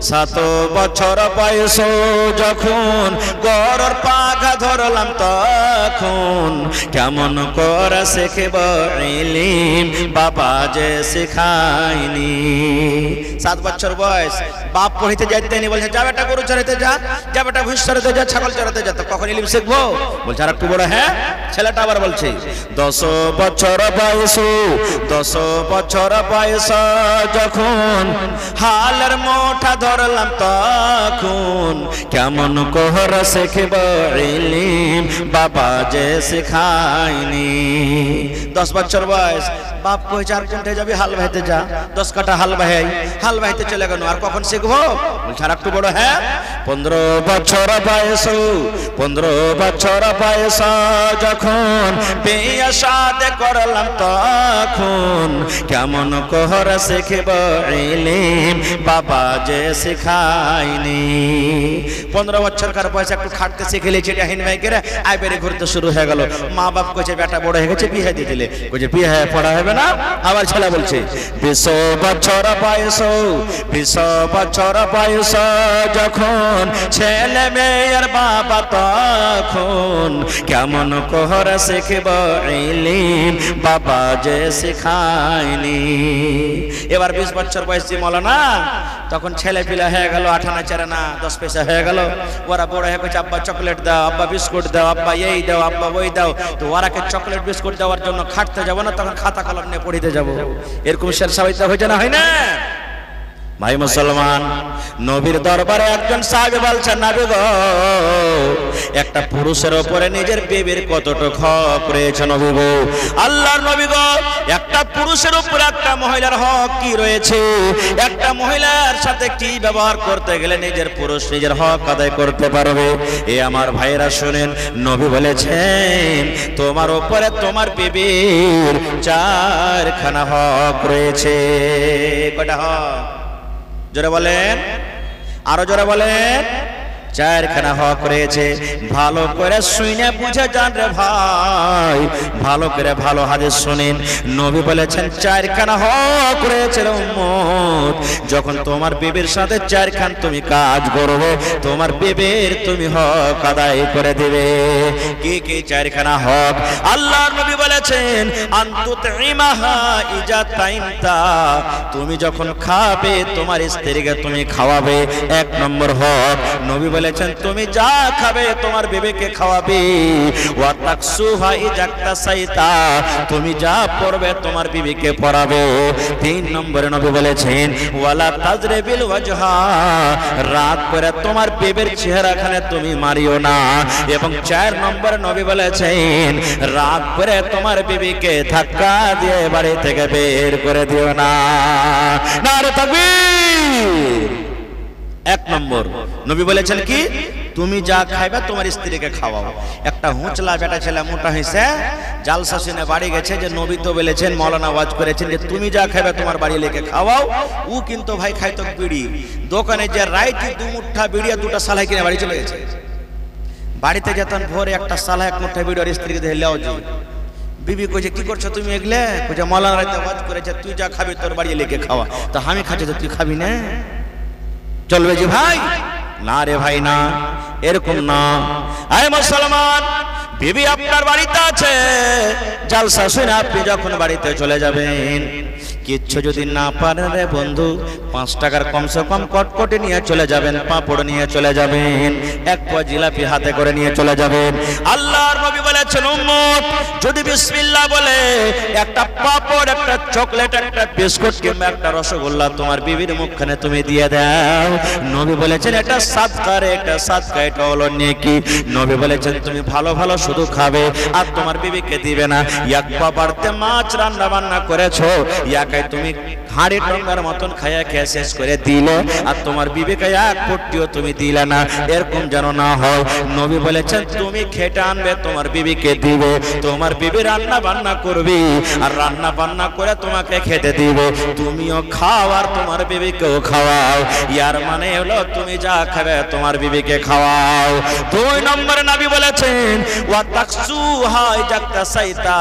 7 বছর বয়স যখন গরর পাখা ধরলাম, তখন কেমন করে শিখব ইলম, বাবা যে শেখায়নি? 7 বছর বয়স, বাপ পড়িতে যাইতে নি, বলছে যা বেটা গরু চড়াইতে যা, যা বেটা ভুঁস চড়াইতে যা, ছাগল চড়াইতে যা, তো কখন ইলম শিখবো? বলছে আর একটু বড় হ্যাঁ। ছেলেটা আবার বলছে 10 বছর বয়স, 10 বছর বয়স যখন হালের মোটা ধরলাম, তখন কেমন করে শিখব ইলম, বাবা যে শেখায়নি? 10 বছর বয়স, বাপ কইছে আর কোনটা যাবি? হাল বাইতে যা, 10 কাঠা হাল বাহাই, হাল বাইতে চলে গেল, আর কখন শিখবো? বলছে আর একটু বড় হ্যাঁ। 15 বছর বয়স, 15 বছর বয়স যখন বিয়ে শাদী করলাম, তখন কেমন করে শিখব ইলম, বাবা যে শেখায়নি? 15 বছরকার বয়সে একটু খাটতে শিখে লিয়েছে, ডাহিন ভাই করে আই বেড়ে ঘুরতে শুরু হয়ে গেল। মা বাপ কইছে বেটা বড় হয়ে গেছে, বিয়ে দিয়ে দিলে। কইছে বিয়ে পড়া হবে না? আবার ছেলে বলছে 20 বছর বয়স, 20 বছর বয়স যখন ছেলে মেয়ের বাবা, তখন কেমন করে শিখব ইলম, বাবা যে শেখায়নি? এবার 20 বছর বয়সী মৌলানা, তখন ছেলে পিলা হয়ে গেল, 8 আনা 4 আনা 10 পয়সা হয়ে গেল। ওরা বড় হয়ে গেছে, আব্বা চকলেট দাও, আব্বা বিস্কুট দাও, আব্বা এই দাও, আব্বা ওই দাও। তো ওরাকে চকলেট বিস্কুট দেওয়ার জন্য খাটতে যাবো না, তখন খাতা কলম নিয়ে পড়িতে যাবো। এরকম শের সাবিতা হয়েছে না? হয় না? ভাই মুসলমান, নবীর দরবারে একজন সাহাবী বলছেন, নবী গো, একটা পুরুষের উপরে নিজের বিবির কতটুকু হক রয়েছে নবী গো? আল্লাহর নবী গো, একটা পুরুষের উপরে একটা মহিলার হক কি রয়েছে? একটা মহিলার সাথে কি ব্যবহার করতে গেলে নিজের পুরুষ নিজের হক আদায় করতে পারবে? এ আমার ভাইরা শুনেন, নবী বলেছেন তোমার উপরে তোমার বিবির 4খানা হক রয়েছে। কয়টা হক? জোরে বলেন, আরো জোরে বলেন। 4খানা হক রয়েছে। ভালো করে শুনে বুঝে যান রে ভাই, ভালো করে ভালো হাদিস শুনেন। নবী বলেছেন 4খানা হক রয়েছে রে উম্মত। যখন তোমার বিবির সাথে 4খান তুমি কাজ করবে, তোমার বিবির তুমি হক আদায় করে দিবে। কি কি 4খানা হক? আল্লাহর নবী বলেছেন আনতুতইমাহা ইজা তাইমতা, তুমি যখন খাবে তোমার স্ত্রীকে তুমি খাওয়াবে। 1 নম্বর হক। নবী বলেছেন তুমি যা খাবে তোমার বিবিকে খাওয়াবে। ওয়া তাকসুহা ইজাক্তাসাইতা, তুমি যা পড়বে তোমার বিবিকে পড়াবে। 3 নম্বরে নবী বলেছেন ওয়ালা তাজরিবিল ওয়াজহা, রাত করে তোমার বিবির চেহারাখানে তুমি মারিও না। এবং 4 নম্বরে নবী বলেছেন রাত করে তোমার বিবিকে ধাক্কা দিয়ে বাড়ি থেকে বের করে দিও না। নারে তাকবীর। 1 নম্বর নবী বলেছেন কি? তুমি যা খাইবে তোমার স্ত্রীকে খাওয়াও। একটা হুঁচলা বেটা ছেলে মোটা হয়েছে, জালসা শুনে বাড়ি গেছে যে নবী তো বলেছেন, মৌলানা ওয়াজ করেছেন যে তুমি যা খাইবে তোমার বাড়ি লেকে খাওয়াও। ও কিন্তু ভাই খাইতো বিড়ি, দোকানে যে রাইতে 2 মুঠা বিড়ি আর 2টা সালাই কিনে বাড়ি চলে গেছে। বাড়িতে যেতেন ভোরে একটা সালা 1 মুঠা বিড়ি আর স্ত্রীকে দিয়ে লেও যে। বিবি কইছে কি করছো তুমি এগলে? কইছে মৌলানা রাইতে ওয়াজ করেছে তুই যা খাবি তোর বাড়ি লেকে খাওয়া। তা আমি খাচ্ছি তো তুই খাবি না? চলবে যে ভাই? না রে ভাই না, এরকম না। আয় মুসলমান, বিবি আপনার বাড়িতে আছে, জালসা শুনে আপনি যখন বাড়িতে চলে যাবেন, কিচ্ছু যদি না পারেন রে বন্ধু, 5 টাকার কমসে কম কটকটি নিয়ে চলে যাবেন, পাঁপড় নিয়ে চলে যাবেন, 1 পোয়া জিলাপি হাতে করে নিয়ে চলে যাবেন। আল্লাহর নবী বলেছেন উম্মত যদি বিসমিল্লাহ বলে একটা পাঁপড়, একটা চকলেট, একটা বিস্কুট কিংবা একটা রসগোল্লা তোমার বিবির মুখখানে তুমি দিয়ে দাও, নবী বলেছেন এটা সাদকা রে, এটা সাদকা, এটা হলো নেকি। নবী বলেছেন তুমি ভালো ভালো শুধু খাবে আর তোমার বিবিকে দিবে না। এক পা বাড়তে মাছ রান্না বান্না করেছো, তুমি হাড়ি টঙ্গার মতন খায়া খেয়ে শেষ করে দিলে আর তোমার বিবিকে 1 পট্টিও তুমি দিলে না, এরকম যেন না হয়। নবী বলেছেন তুমি খেটে আনবে তোমার বিবিকে দিবে, তোমার বিবি রান্না বান্না করবি আর রান্না বান্না করে তোমাকে খেতে দিবে, তুমিও খাও আর তোমার বিবিকেও খাওয়াও। ইয়ার মানে হলো তুমি যা খাবে তোমার বিবিকে খাওয়াও। 2 নম্বরে নবী বলেছেন ওয়া তাকসুহা ইজাক্তাসাইতা,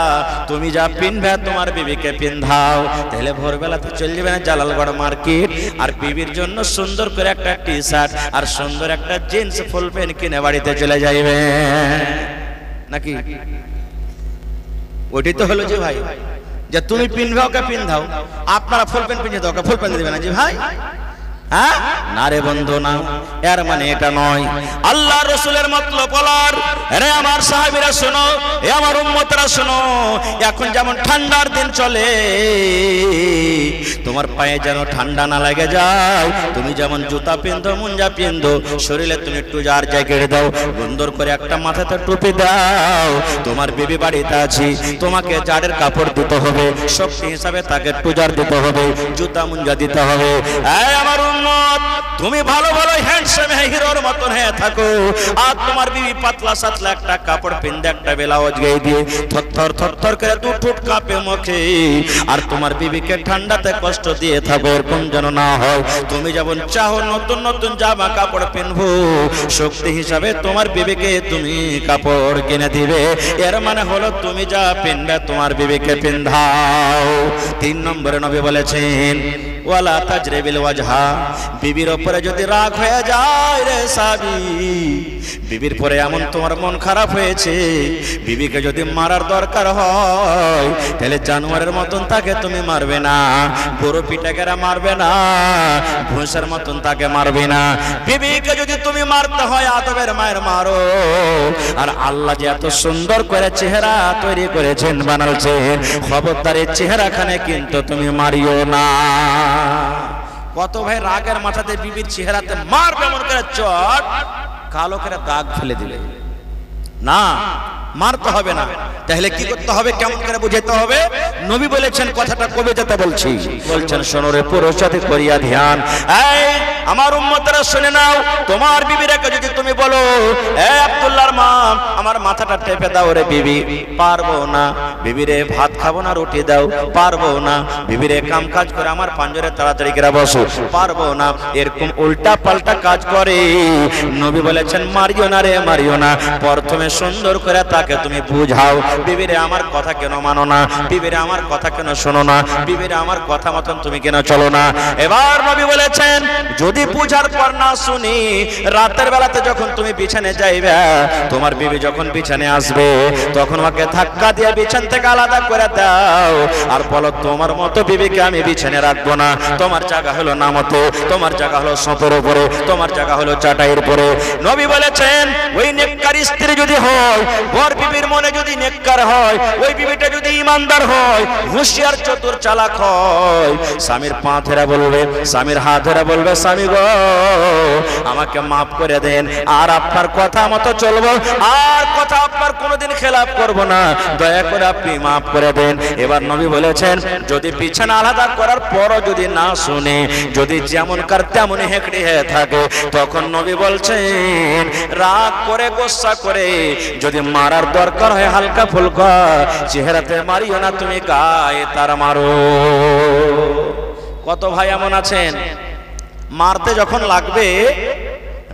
তুমি যা পিনবে তোমার বিবিকে পিন্ধাও। তাহলে ভোরবেলাতে চলে যাবেন জালালগড় মার্কেট আর বিবির জন্য সুন্দর করে একটা টি-শার্ট আর সুন্দর একটা জিন্স ফুল প্যান্ট কিনে বাড়িতে চলে যাইবে নাকি? ওইটাই তো হলো যে ভাই, যে তুমি পিনবে ওকে পিন্ধাও, আপনারা ফুল প্যান্ট পিনে দাও, ওকে ফুল প্যান্ট দিবে না জি ভাই? হ্যাঁ না রে বন্ধু না, এর মানে এটা নয়। আল্লাহ রসুলের মতলব বলার, আরে আমার সাহাবীরা শোনো, এ আমার উম্মতরা শোনো, এখন যেমন ঠান্ডার দিন চলে, তোমার পায়ে যেন ঠান্ডা না লাগে যায়, তুমি যেমন জুতা পিন্ধো, মুঞ্জা পিন্ধো, শরীরে তুমি টুজার জায়গায় দাও, সুন্দর করে একটা মাথাতে টুপি দাও। তোমার বিবি বাড়িতে আছি, তোমাকে জাড়ের কাপড় দিতে হবে, শক্তি হিসাবে তাকে টুজার দিতে হবে, জুতা মুঞ্জা দিতে হবে। আমার তুমি ভালো ভালো হ্যান্ডসাম হিরোর মতন হয়ে থাকো আর তোমার বিবি পাতলা সাতলা একটা কাপড় পিন্দে একটা ব্লাউজ গায়ে দিয়ে থরথর থরথর করে 2 ঠোঁট কাঁপে মুখে আর তোমার বিবিকে ঠান্ডাতে কষ্ট দিয়ে থাকো, এরকম যেন না হয়। তুমি যেমন চাও নতুন নতুন জামা কাপড় পিনবো, শক্তি হিসাবে তোমার বিবিকে তুমি কাপড় কিনে দিবে, এর মানে হলো তুমি যা পিনবে তোমার বিবিকে পিন্ধাও। 3 নম্বরে নবী বলেছেন ওয়ালা তাজরিবিল ওয়াজহা, বিবির উপরে যদি রাগ হয়ে যায় রে সাবি, বিবির পরে এমন তোমার মন খারাপ হয়েছে, বিবিকে যদি মারার দরকার হয় তাহলে জানোয়ারের মতন তাকে তুমি মারবে না, গরু পিটাকেরা মারবে না, ভুঁসার মতন তাকে মারবে না। বিবিকে যদি তুমি মারতে হয় আদবের মায়ের মারো। আর আল্লাহ যে এত সুন্দর করে চেহারা তৈরি করেছেন, বানালছেন, খবরদার এই চেহারাখানে কিন্তু তুমি মারিও না। কত ভাই রাগের মাথাতে বিবির চেহারাতে মারবে এমন করে চট, কালো করে দাগ ফেলে দিলে। না, মারতে হবে না। তাহলে কি করতে হবে, কেমন করে বুঝাতে হবে? নবী বলেছেন, কথাটা কবিতাতে বলছি, বলছেন শোনো রে পুরুষ সাথে করিয়া ধ্যান। এই আমার উম্মতরা শুনে নাও, তোমার বিবিরাকে যদি তুমি বলো, এ আব্দুল্লাহর মা আমার মাথাটা টেপে দাও রে বিবি, পারবো না। বিবিরে ভাত খাবো না, রুটি দাও, পারবো না। বিবিরে কাম কাজ করে আমার পাঞ্জরে তাড়াতাড়ি করে বসো, পারবো না। এরকম উল্টা পাল্টা কাজ করে। নবী বলেছেন মারিও না রে, মারিও না। প্রথমে সুন্দর করে তাকে তুমি বুঝাও, বিবিরে আমার কথা কেন মানো না, বিবিরে আমার কথা কেন শোনো না, বিবিরে আমার কথা মতন তুমি কেন চলো না। এবার নবী বলেছেন যদি বুঝার পর না শুনি, রাতের বেলাতে যখন তুমি বিছানে যাইবে, তোমার বিবি যখন বিছানে আসবে, তখন ওকে ধাক্কা দিয়ে বিছান থেকে আলাদা করে দাও, আর বলো তোমার মতো বিবিকে আমি বিছানে রাখবো না। তোমার জায়গা হলো নামতো, তোমার জায়গা হলো সোপের উপরে, তোমার জায়গা হলো চাটাইয়ের উপরে। নবী বলেছেন ওই নেককার স্ত্রী যদি হয়, বর বিবির মনে যদি নেককার হয়, ওই বিবিটা যদি ইমানদার হয়, হুঁশিয়ার চতুর চালাক হয়, স্বামীর পা ধরে বলবে, স্বামীর হাত ধরে বলবে, স্বামী গো আমাকে মাফ করে দেন, আর আপনার কথা মতো চলবো, আর কথা আপনার কোনোদিন খেলাপ করব না, দয়া করে আপনি মাফ করে দেন। এবার নবী বলেছেন যদি বিছানা আলাদা করার পরও যদি না শুনে, যদি যেমনকার তেমন হেঁকড়ে হয়ে থাকে, তখন নবী বলছেন রাগ করে গোসা করে যদি মারার দরকার হয় হালকা ফুলকা চেহারাতে মারিও না, তুমি গায়ে তার মারো। কত ভাই এমন আছেন মারতে যখন লাগবে,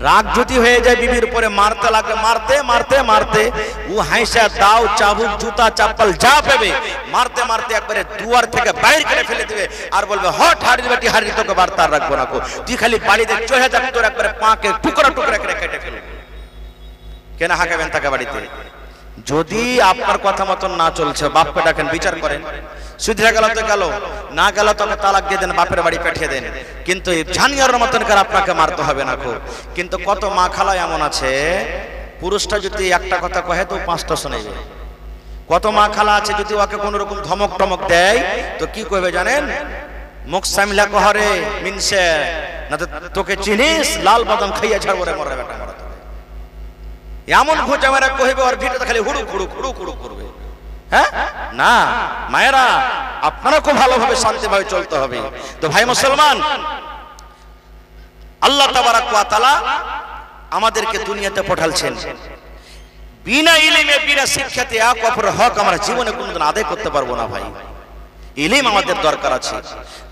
রাগ যদি হয়ে যায় বিবির উপরে, মারতে লাগবে, মারতে মারতে মারতে ও হাইসা দাও চাবুক জুতা চাপ্পল যা পাবে মারতে মারতে একবারে দুয়ার থেকে বাইরে করে ফেলে দিবে, আর বলবে হট হাড়ি বেটি হাড়ি, তোকে বার্তা রাখবো না, তুই খালি বাড়িতে চলে যাক, তোর একবারে পাকে টুকরা টুকরা করে কেটে ফেলে। কেন হাঁকাবেন তাকে বাড়িতে? যদি আপনার কথা মতন না চলছে, বাপকে ডাকেন, বিচার করেন, সুধরে গেল তো গেল, না গেল তোকে তালাক দিয়ে দেন, বাপের বাড়ি পাঠিয়ে দেন, কিন্তু এই জানিয়ার মতন করে আপনাকে মারতে হবে না। কিন্তু কত মা খালা এমন আছে, পুরুষটা যদি একটা কথা কহে তো পাঁচটা শোনাইবে। কত মা খালা আছে যদি ওকে কোন রকম ধমক টমক দেয় তো কি কইবে জানেন? মুখ সামলা কহরে মিনসে না তো তোকে চিনিস, লাল বাদাম খাইয়া ছাড়বো রে মরে বেটা মরা। এমন খোঁজা মেরা কহিবে, ওর ভিতরে খালি হুড়ু হুড়ু হুড়ু হুড়ু করবে। হ্যাঁ না মায়েরা, আপনারা খুব ভালোভাবে শান্তিভাবে চলতে হবে। তো ভাই মুসলমান, আল্লাহ তাবারাক ওয়া তাআলা আমাদেরকে দুনিয়াতে পাঠালছেন, বিনা ইলমে বিনা শিক্ষাতে এক অপরের হক আমরা জীবনে কোনোদিন আদায় করতে পারবো না ভাই। ইলম আমাদের দরকার আছে,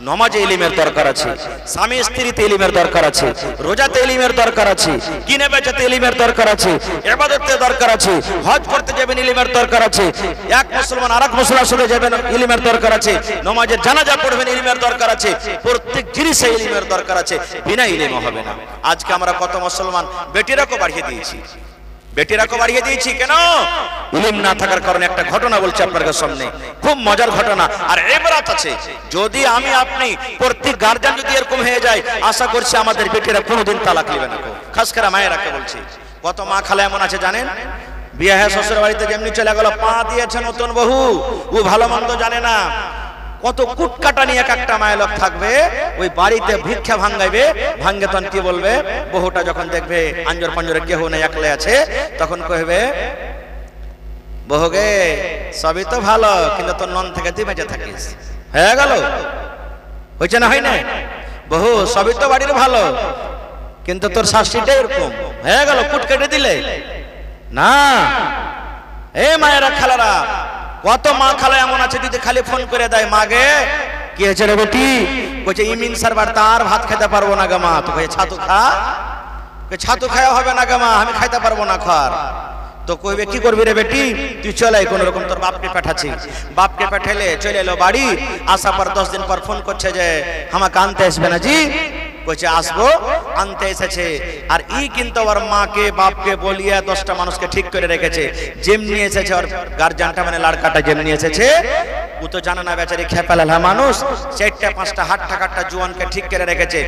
নামাজে ইলমের দরকার আছে, স্বামী স্ত্রীতে ইলমের দরকার আছে, রোজাতে ইলমের দরকার আছে, কিনে বেচাতে ইলমের দরকার আছে, ইবাদতে দরকার আছে, হজ করতে যাবেন ইলমের দরকার আছে, এক মুসলমান আরেক মুসলমানের সাথে যাবেন ইলমের দরকার আছে, নামাজের জানাজা পড়বেন ইলমের দরকার আছে, প্রত্যেক জিনিসে ইলমের দরকার আছে, বিনা ইলমে হবে না। আজকে আমরা কত মুসলমান বেটিরাকে বাড়িয়ে দিয়েছি, বেটিরাকে বাড়িয়ে দিয়েছি কেন? ইলম না থাকার কারণে। একটা ঘটনা বলছি আপনার সামনে, খুব মজার ঘটনা, আর ইবরাত আছে। যদি আমি আপনি প্রত্যেক গার্জিয়ান যদি এরকম হয়ে যায়, আশা করছি আমাদের বেটিরা কোনোদিন তালাক নেবে না। খাস করে মায়েরাকে বলছি, কত মা খালা এমন আছে জানেন, বিয়ে হয়ে শ্বশুর বাড়িতে যেমনি চলে গেল, পা দিয়েছে নতুন বহু, ও ভালো মন্দ জানে না, কত কুটকাটা নিয়ে একটা মায়ের লোক থাকবে, ওই বাড়িতে ভিক্ষা ভাঙ্গাইবে, ভাঙ্গে তখন কি বলবে, বহুটা যখন দেখবে আঞ্জর পাঞ্জরে কেহ নেই, একলে আছে, তখন কইবে বহুগে সবই তো ভালো, কিন্তু তোর নন থেকে তুই বেঁচে থাকিস। হয়ে গেল, হয়েছে না হয় না? বহু সবই তো বাড়ির ভালো, কিন্তু তোর শাশুড়িটা এরকম। হয়ে গেল, কুট কেটে দিলে না। এ মায়েরা খালারা, কত মা খালা এমন আছে যদি খালি ফোন করে দেয়, মাগে কি হয়েছে রে বেটি, কইছে ইমিন সারবার তার ভাত খেতে পারবো না গা মা, তো কইছে ছাতু খা, ছাতু খাওয়া হবে না গা মা, আমি খাইতে পারবো না খার। তো কইবে কি করবি রে বেটি, তুই চলে কোন রকম, তোর বাপকে পাঠাচ্ছি। বাপকে পাঠাইলে চলে এলো বাড়ি, আসার পর 10 দিন পর ফোন করছে যে আমাকে আনতে আসবে না জি, কইছে আসবো, আনতে এসেছে। আর ই কিন্তু ওর মাকে বাপকে বলিয়া 10টা মানুষকে ঠিক করে রেখেছে, যেমনি এসেছে ওর গার্জিয়ানটা মানে লাড়কাটা যেমনি এসেছে, ও তো জানে না বেচারি খেপালালা মানুষ, 4টা 5টা হাট্টা কাট্টা জুয়ানকে ঠিক করে রেখেছে।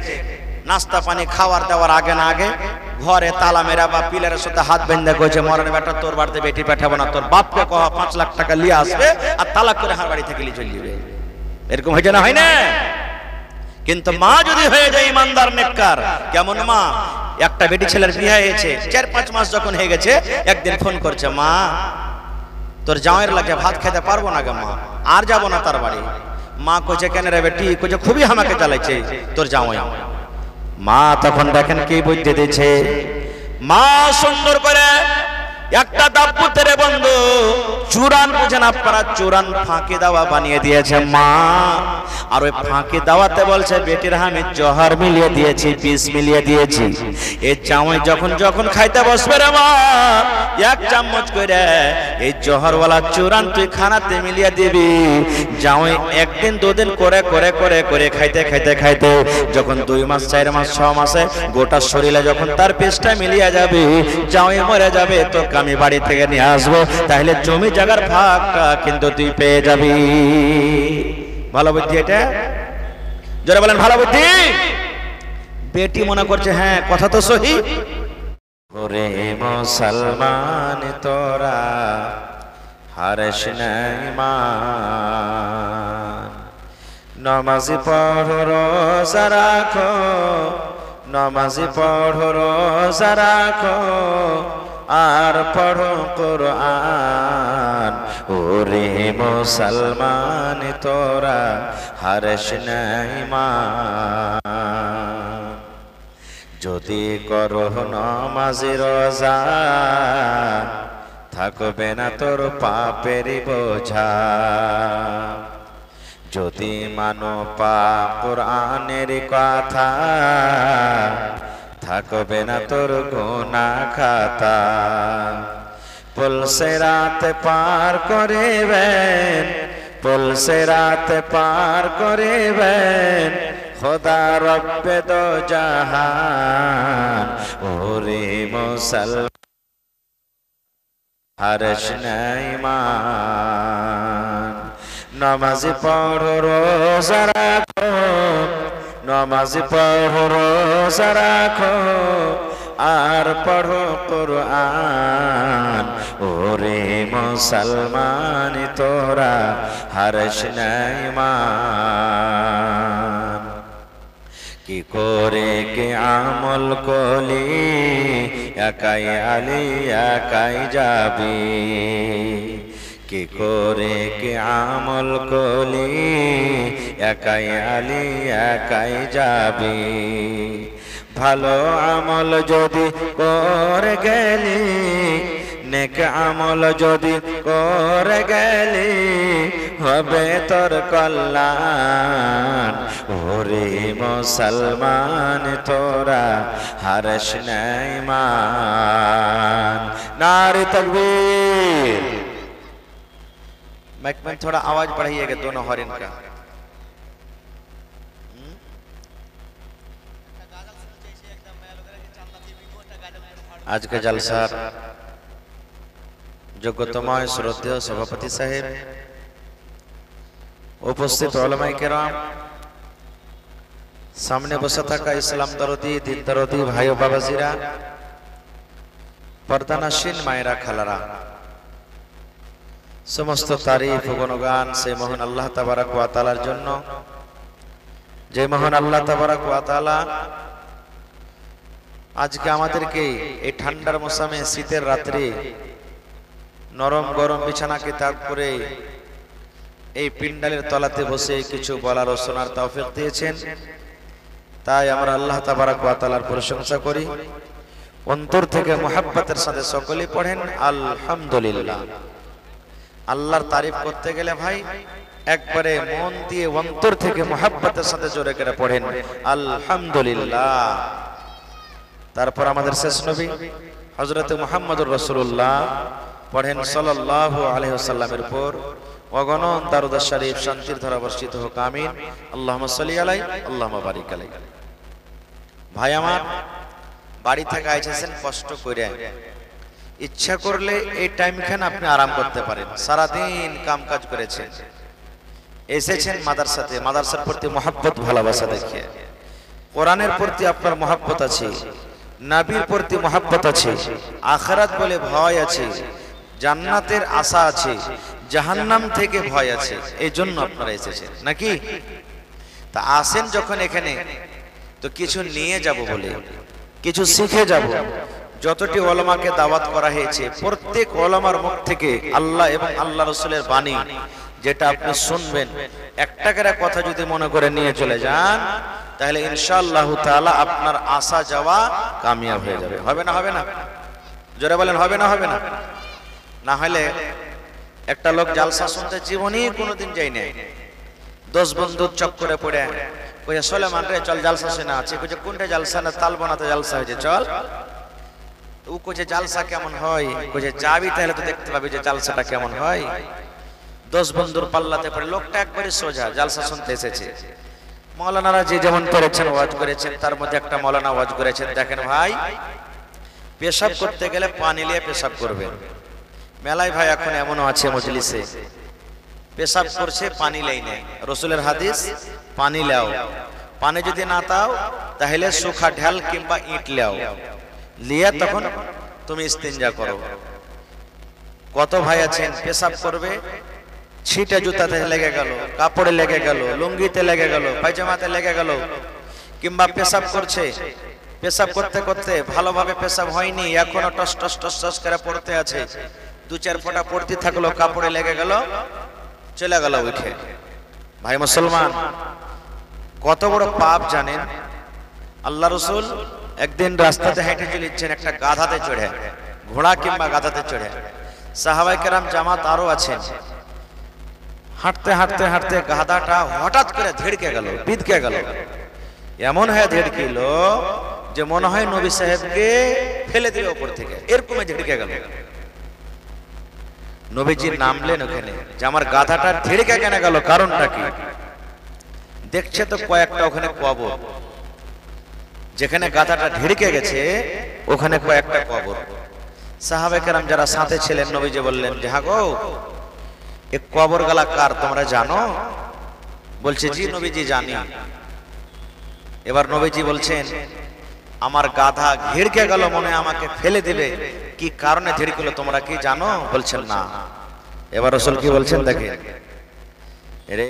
নাস্তা পানি খাওয়ার দেওয়ার আগে না আগে ঘরে তালা মেরা বা পিলারের সাথে হাত বেঁধে কইছে, মরণ বেটা তোর বাড়িতে বেটি পাঠাবো না, তোর বাপকে কহ 5 লাখ টাকা নিয়ে আসবে, আর তালাক করে হার বাড়ি থেকে নিয়ে চলে যাবে। এরকম হয়েছে না হয় না? কিন্তু মা যদি হয়ে যায় ইমানদার নেককার, কেমন মা? একটা বেটি ছেলের বিয়ে হয়েছে, 4-5 মাস যখন হয়ে গেছে, একদিন ফোন করছে, মা তোর জামাইয়ের লাগে ভাত খেতে পারবো না গে মা, আর যাবো না তার বাড়ি। মা কইছে, কেন রে বেটি? কইছে, খুবই আমাকে জ্বালাইছে তোর জামাই। মা তখন দেখেন কি বুঝতে দিচ্ছে, মা সুন্দর করে একটা দাপুতের বন্ধু চুরান, বুঝেন আপনারা, চুরান ফাঁকি দাওয়া বানিয়ে দিয়েছে মা। আর ওই ফাঁকি দাওয়াতে বলছে, বেটির আমি জহর মিলিয়ে দিয়েছি, বিষ মিলিয়ে দিয়েছি। এই জামাই যখন যখন খাইতে বসবে রে মা, 1 চামচ করে এই জহরওয়ালা চুরান তুই খানাতে মিলিয়ে দিবি। জামাই 1 দিন 2 দিন করে করে করে করে খাইতে খাইতে খাইতে যখন 2 মাস 4 মাস 6 মাসে গোটা শরীরে যখন তার পেশটা মিলিয়ে যাবে, জামাই মরে যাবে, তো আমি বাড়ি থেকে নিয়ে আসবো, তাহলে জমি জায়গার ভাগটা কিন্তু তুই পেয়ে যাবি। ভালো বুদ্ধি এটা, যারা বলেন ভালো বুদ্ধি। বেটি মনে করছে হ্যাঁ কথা তো সহি। ওরে মুসলমান তোরা হারিস না ঈমান, নামাজি পড়ো রোজা রাখো, নামাজি পড়ো রোজা রাখো, আর পড়ো কুরআন। ওরে মুসলমান তোরা হারিস না ঈমান, যদি করো নামাজি রোজা, থাকবে না তোর পাপের বোঝা। যদি মানো পাক কুরআনের কথা, থাকবে না তোর গুনাহ খাতা। পুলসে রাত পার করিবেন, পুলসে রাত পার করিবেন, খোদা রব্বে দো জাহান। ওরে মুসলমান হারিস না ঈমান, নামাজি পড়ো রোজা রাখো, নামাজি পড়ো রোজা রাখো, আর পড়ো কুরআন। ওরে মুসলমান তোরা হারিস না ঈমান। কি করে কে আমল কলি, একাই আলি একাই যাবি। কি করে কে আমল কলি, একাই আলি একাই যাবি। ভালো আমল যদি করে গেলি, নেক আমল যদি করে গেলি, হবে তোর কল্যাণ। ওরে মুসলমান তোরা হারিস না ঈমান। नारे तकबीर। माइक में थोड़ा आवाज बढ़ाइएगा दोनों हॉर्न का। आज के जलसार যোগ্যতময় শ্রদ্ধেয় সভাপতি সাহেব, উপস্থিত উলামায়ে কেরাম, সামনে বসে থাকা ইসলাম দরদি দিন দরদি ভাই ও বাবাজিরা, পর্দানাসীন মায়েরা খালারা, সমস্ত তারিফ ও গুণগান সেই মহান আল্লাহ তাবারক ওয়া তাআলার জন্য, যে মহান আল্লাহ তাবারক ওয়া তাআলা আজকে আমাদেরকে এই ঠান্ডার মৌসুমে শীতের রাত্রে নরম গরম বিছানাকে ত্যাগ করে এই পিন্ডালের তলাতে বসে কিছু বলার ও শোনার তৌফিক দিয়েছেন। তাই আমরা আল্লাহ তাবারক ওয়া তাআলার প্রশংসা করি, অন্তর থেকে মুহাব্বতের সাথে সকলেই পড়েন আলহামদুলিল্লাহ। আল্লাহর তারিফ করতে গেলে ভাই একবারে মন দিয়ে অন্তর থেকে মুহাব্বতের সাথে জোরে করে পড়েন আলহামদুলিল্লাহ। তারপর আমাদের শেষ নবী হযরত মুহাম্মদুর রাসূলুল্লাহ পড়েন সাল্লাল্লাহু আলাইহি ওয়াসাল্লামের উপর অগণন দরুদ শরীফ শান্তির ধারা বর্ষিত হোক, আমিন। আল্লাহুম্মা সাল্লি আলাইহি আল্লাহুম্মা বারিক আলাইহি। ভাই আমার, বাড়ি থেকে আইছেন কষ্ট করে, ইচ্ছা করলে এই টাইমখানে আপনি আরাম করতে পারেন। সারা দিন কামকাজ করেছেন, এসেছেন মাদ্রাসাতে, মাদ্রাসার প্রতি মহব্বত ভালোবাসা দেখিয়ে, কোরআনের প্রতি আপনার মহব্বত আছে, নবীর প্রতি মহব্বত আছে, আখিরাত বলে ভয় আছে, জান্নাতের আশা আছে, জাহান্নাম থেকে ভয় আছে, এই জন্য আপনারা এসেছেন নাকি? তা আসেন যখন এখানে, তো কিছু নিয়ে যাব বলে, কিছু শিখে যাব। যতটি ওলামাকে দাওয়াত করা হয়েছে, প্রত্যেক ওলামার মুখ থেকে আল্লাহ এবং আল্লাহ রসুলের বাণী যেটা আপনি শুনবেন, একটা করে কথা যদি মনে করে নিয়ে চলে যান, তাহলে ইনশাআল্লাহ তাআলা আপনার আসা যাওয়া কামিয়াব হয়ে যাবে। হবে না? হবে না? জোরে বলেন, হবে না? হবে না? না হলে একটা লোক জালসা শুনতে জীবনেই কোনোদিন যাই নাই, 10 বন্ধুর চক্করে পড়ে কইয়া সোলেমান রে চল জালসা শোনা আছে, কইছে কোনটা জালসা? না তালবনাতে জালসা হয়েছে, চল। ও কইছে জালসা কেমন হয়? কইছে যাবি তাহলে তো দেখতে পাবি যে জালসাটা কেমন হয়। 10 বন্ধুর পাল্লাতে পড়ে লোকটা একবারে সোজা জালসা শুনতে এসেছে। মাওলানারা যে যেমন করেছেন ওয়াজ করেছেন, তার মধ্যে একটা মাওলানা ওয়াজ করেছেন, দেখেন ভাই, পেশাব করতে গেলে পানি নিয়ে পেশাব করবেন। মেলায় ভাই এখন এমনও আছে মজলিসে পেশাব করছে পানি লেই নেই, রসুলের হাদিস পানি লাও, পানি যদি না তাও তাহলে সুখা ঢাল কিংবা ইট লাও, লিয়ে তখন তুমি ইস্তিনজা করো। কত ভাই আছেন পেশাব করবে, ছিটে জুতাতে লেগে গেল, কাপড়ে লেগে গেল, লুঙ্গিতে লেগে গেল, পায়জামাতে লেগে গেল, কিংবা পেশাব করছে, পেশাব করতে করতে ভালোভাবে পেশাব হয়নি, এখনো টস টস টস টস করে পড়তে আছে, 2-4 ফোঁটা পড়তে থাকলো, কাপড়ে লেগে গেল, চলে গেল উঠে। ভাই মুসলমান, কত বড় পাপ জানেন? আল্লাহ রসুল একদিন রাস্তাতে হেঁটে চলেছেন, একটা গাধাতে চড়ে, ঘোড়া কিংবা গাধাতে চড়ে, সাহাবায়ে কেরাম জামাত আরো আছেন। হাঁটতে হাঁটতে হাঁটতে গাধাটা হঠাৎ করে ধেড়কে গেল, বিদকে গেল, এমন হয়ে ধেড়কিল যে মনে হয় নবী সাহেবকে ফেলে দিল উপর থেকে, এরকম ধেড়কে গেল। নবীজি নামলেন ওখানে যে আমার গাধাটা ধেড়কে কেন গেল, কারণটা কি? দেখছে তো কয়েকটা ওখানে কবর, যেখানে গাধাটা ধেড়কে গেছে ওখানে কয়েকটা কবর। সাহাবায়ে কেরাম যারা সাথে ছিলেন, নবীজি বললেন যে হ্যাঁ গো, এই কবর গালা কার তোমরা জানো? বলছে জি নবীজি জানি। এবার নবীজি বলছেন আমার গাধা ঘেড়কে গেল, মনে আমাকে ফেলে দিবে, কি কারণে ধেড়কিল তোমরা কি জানো? বলছেন না। এবার রাসূল কি বলছেন দেখেন,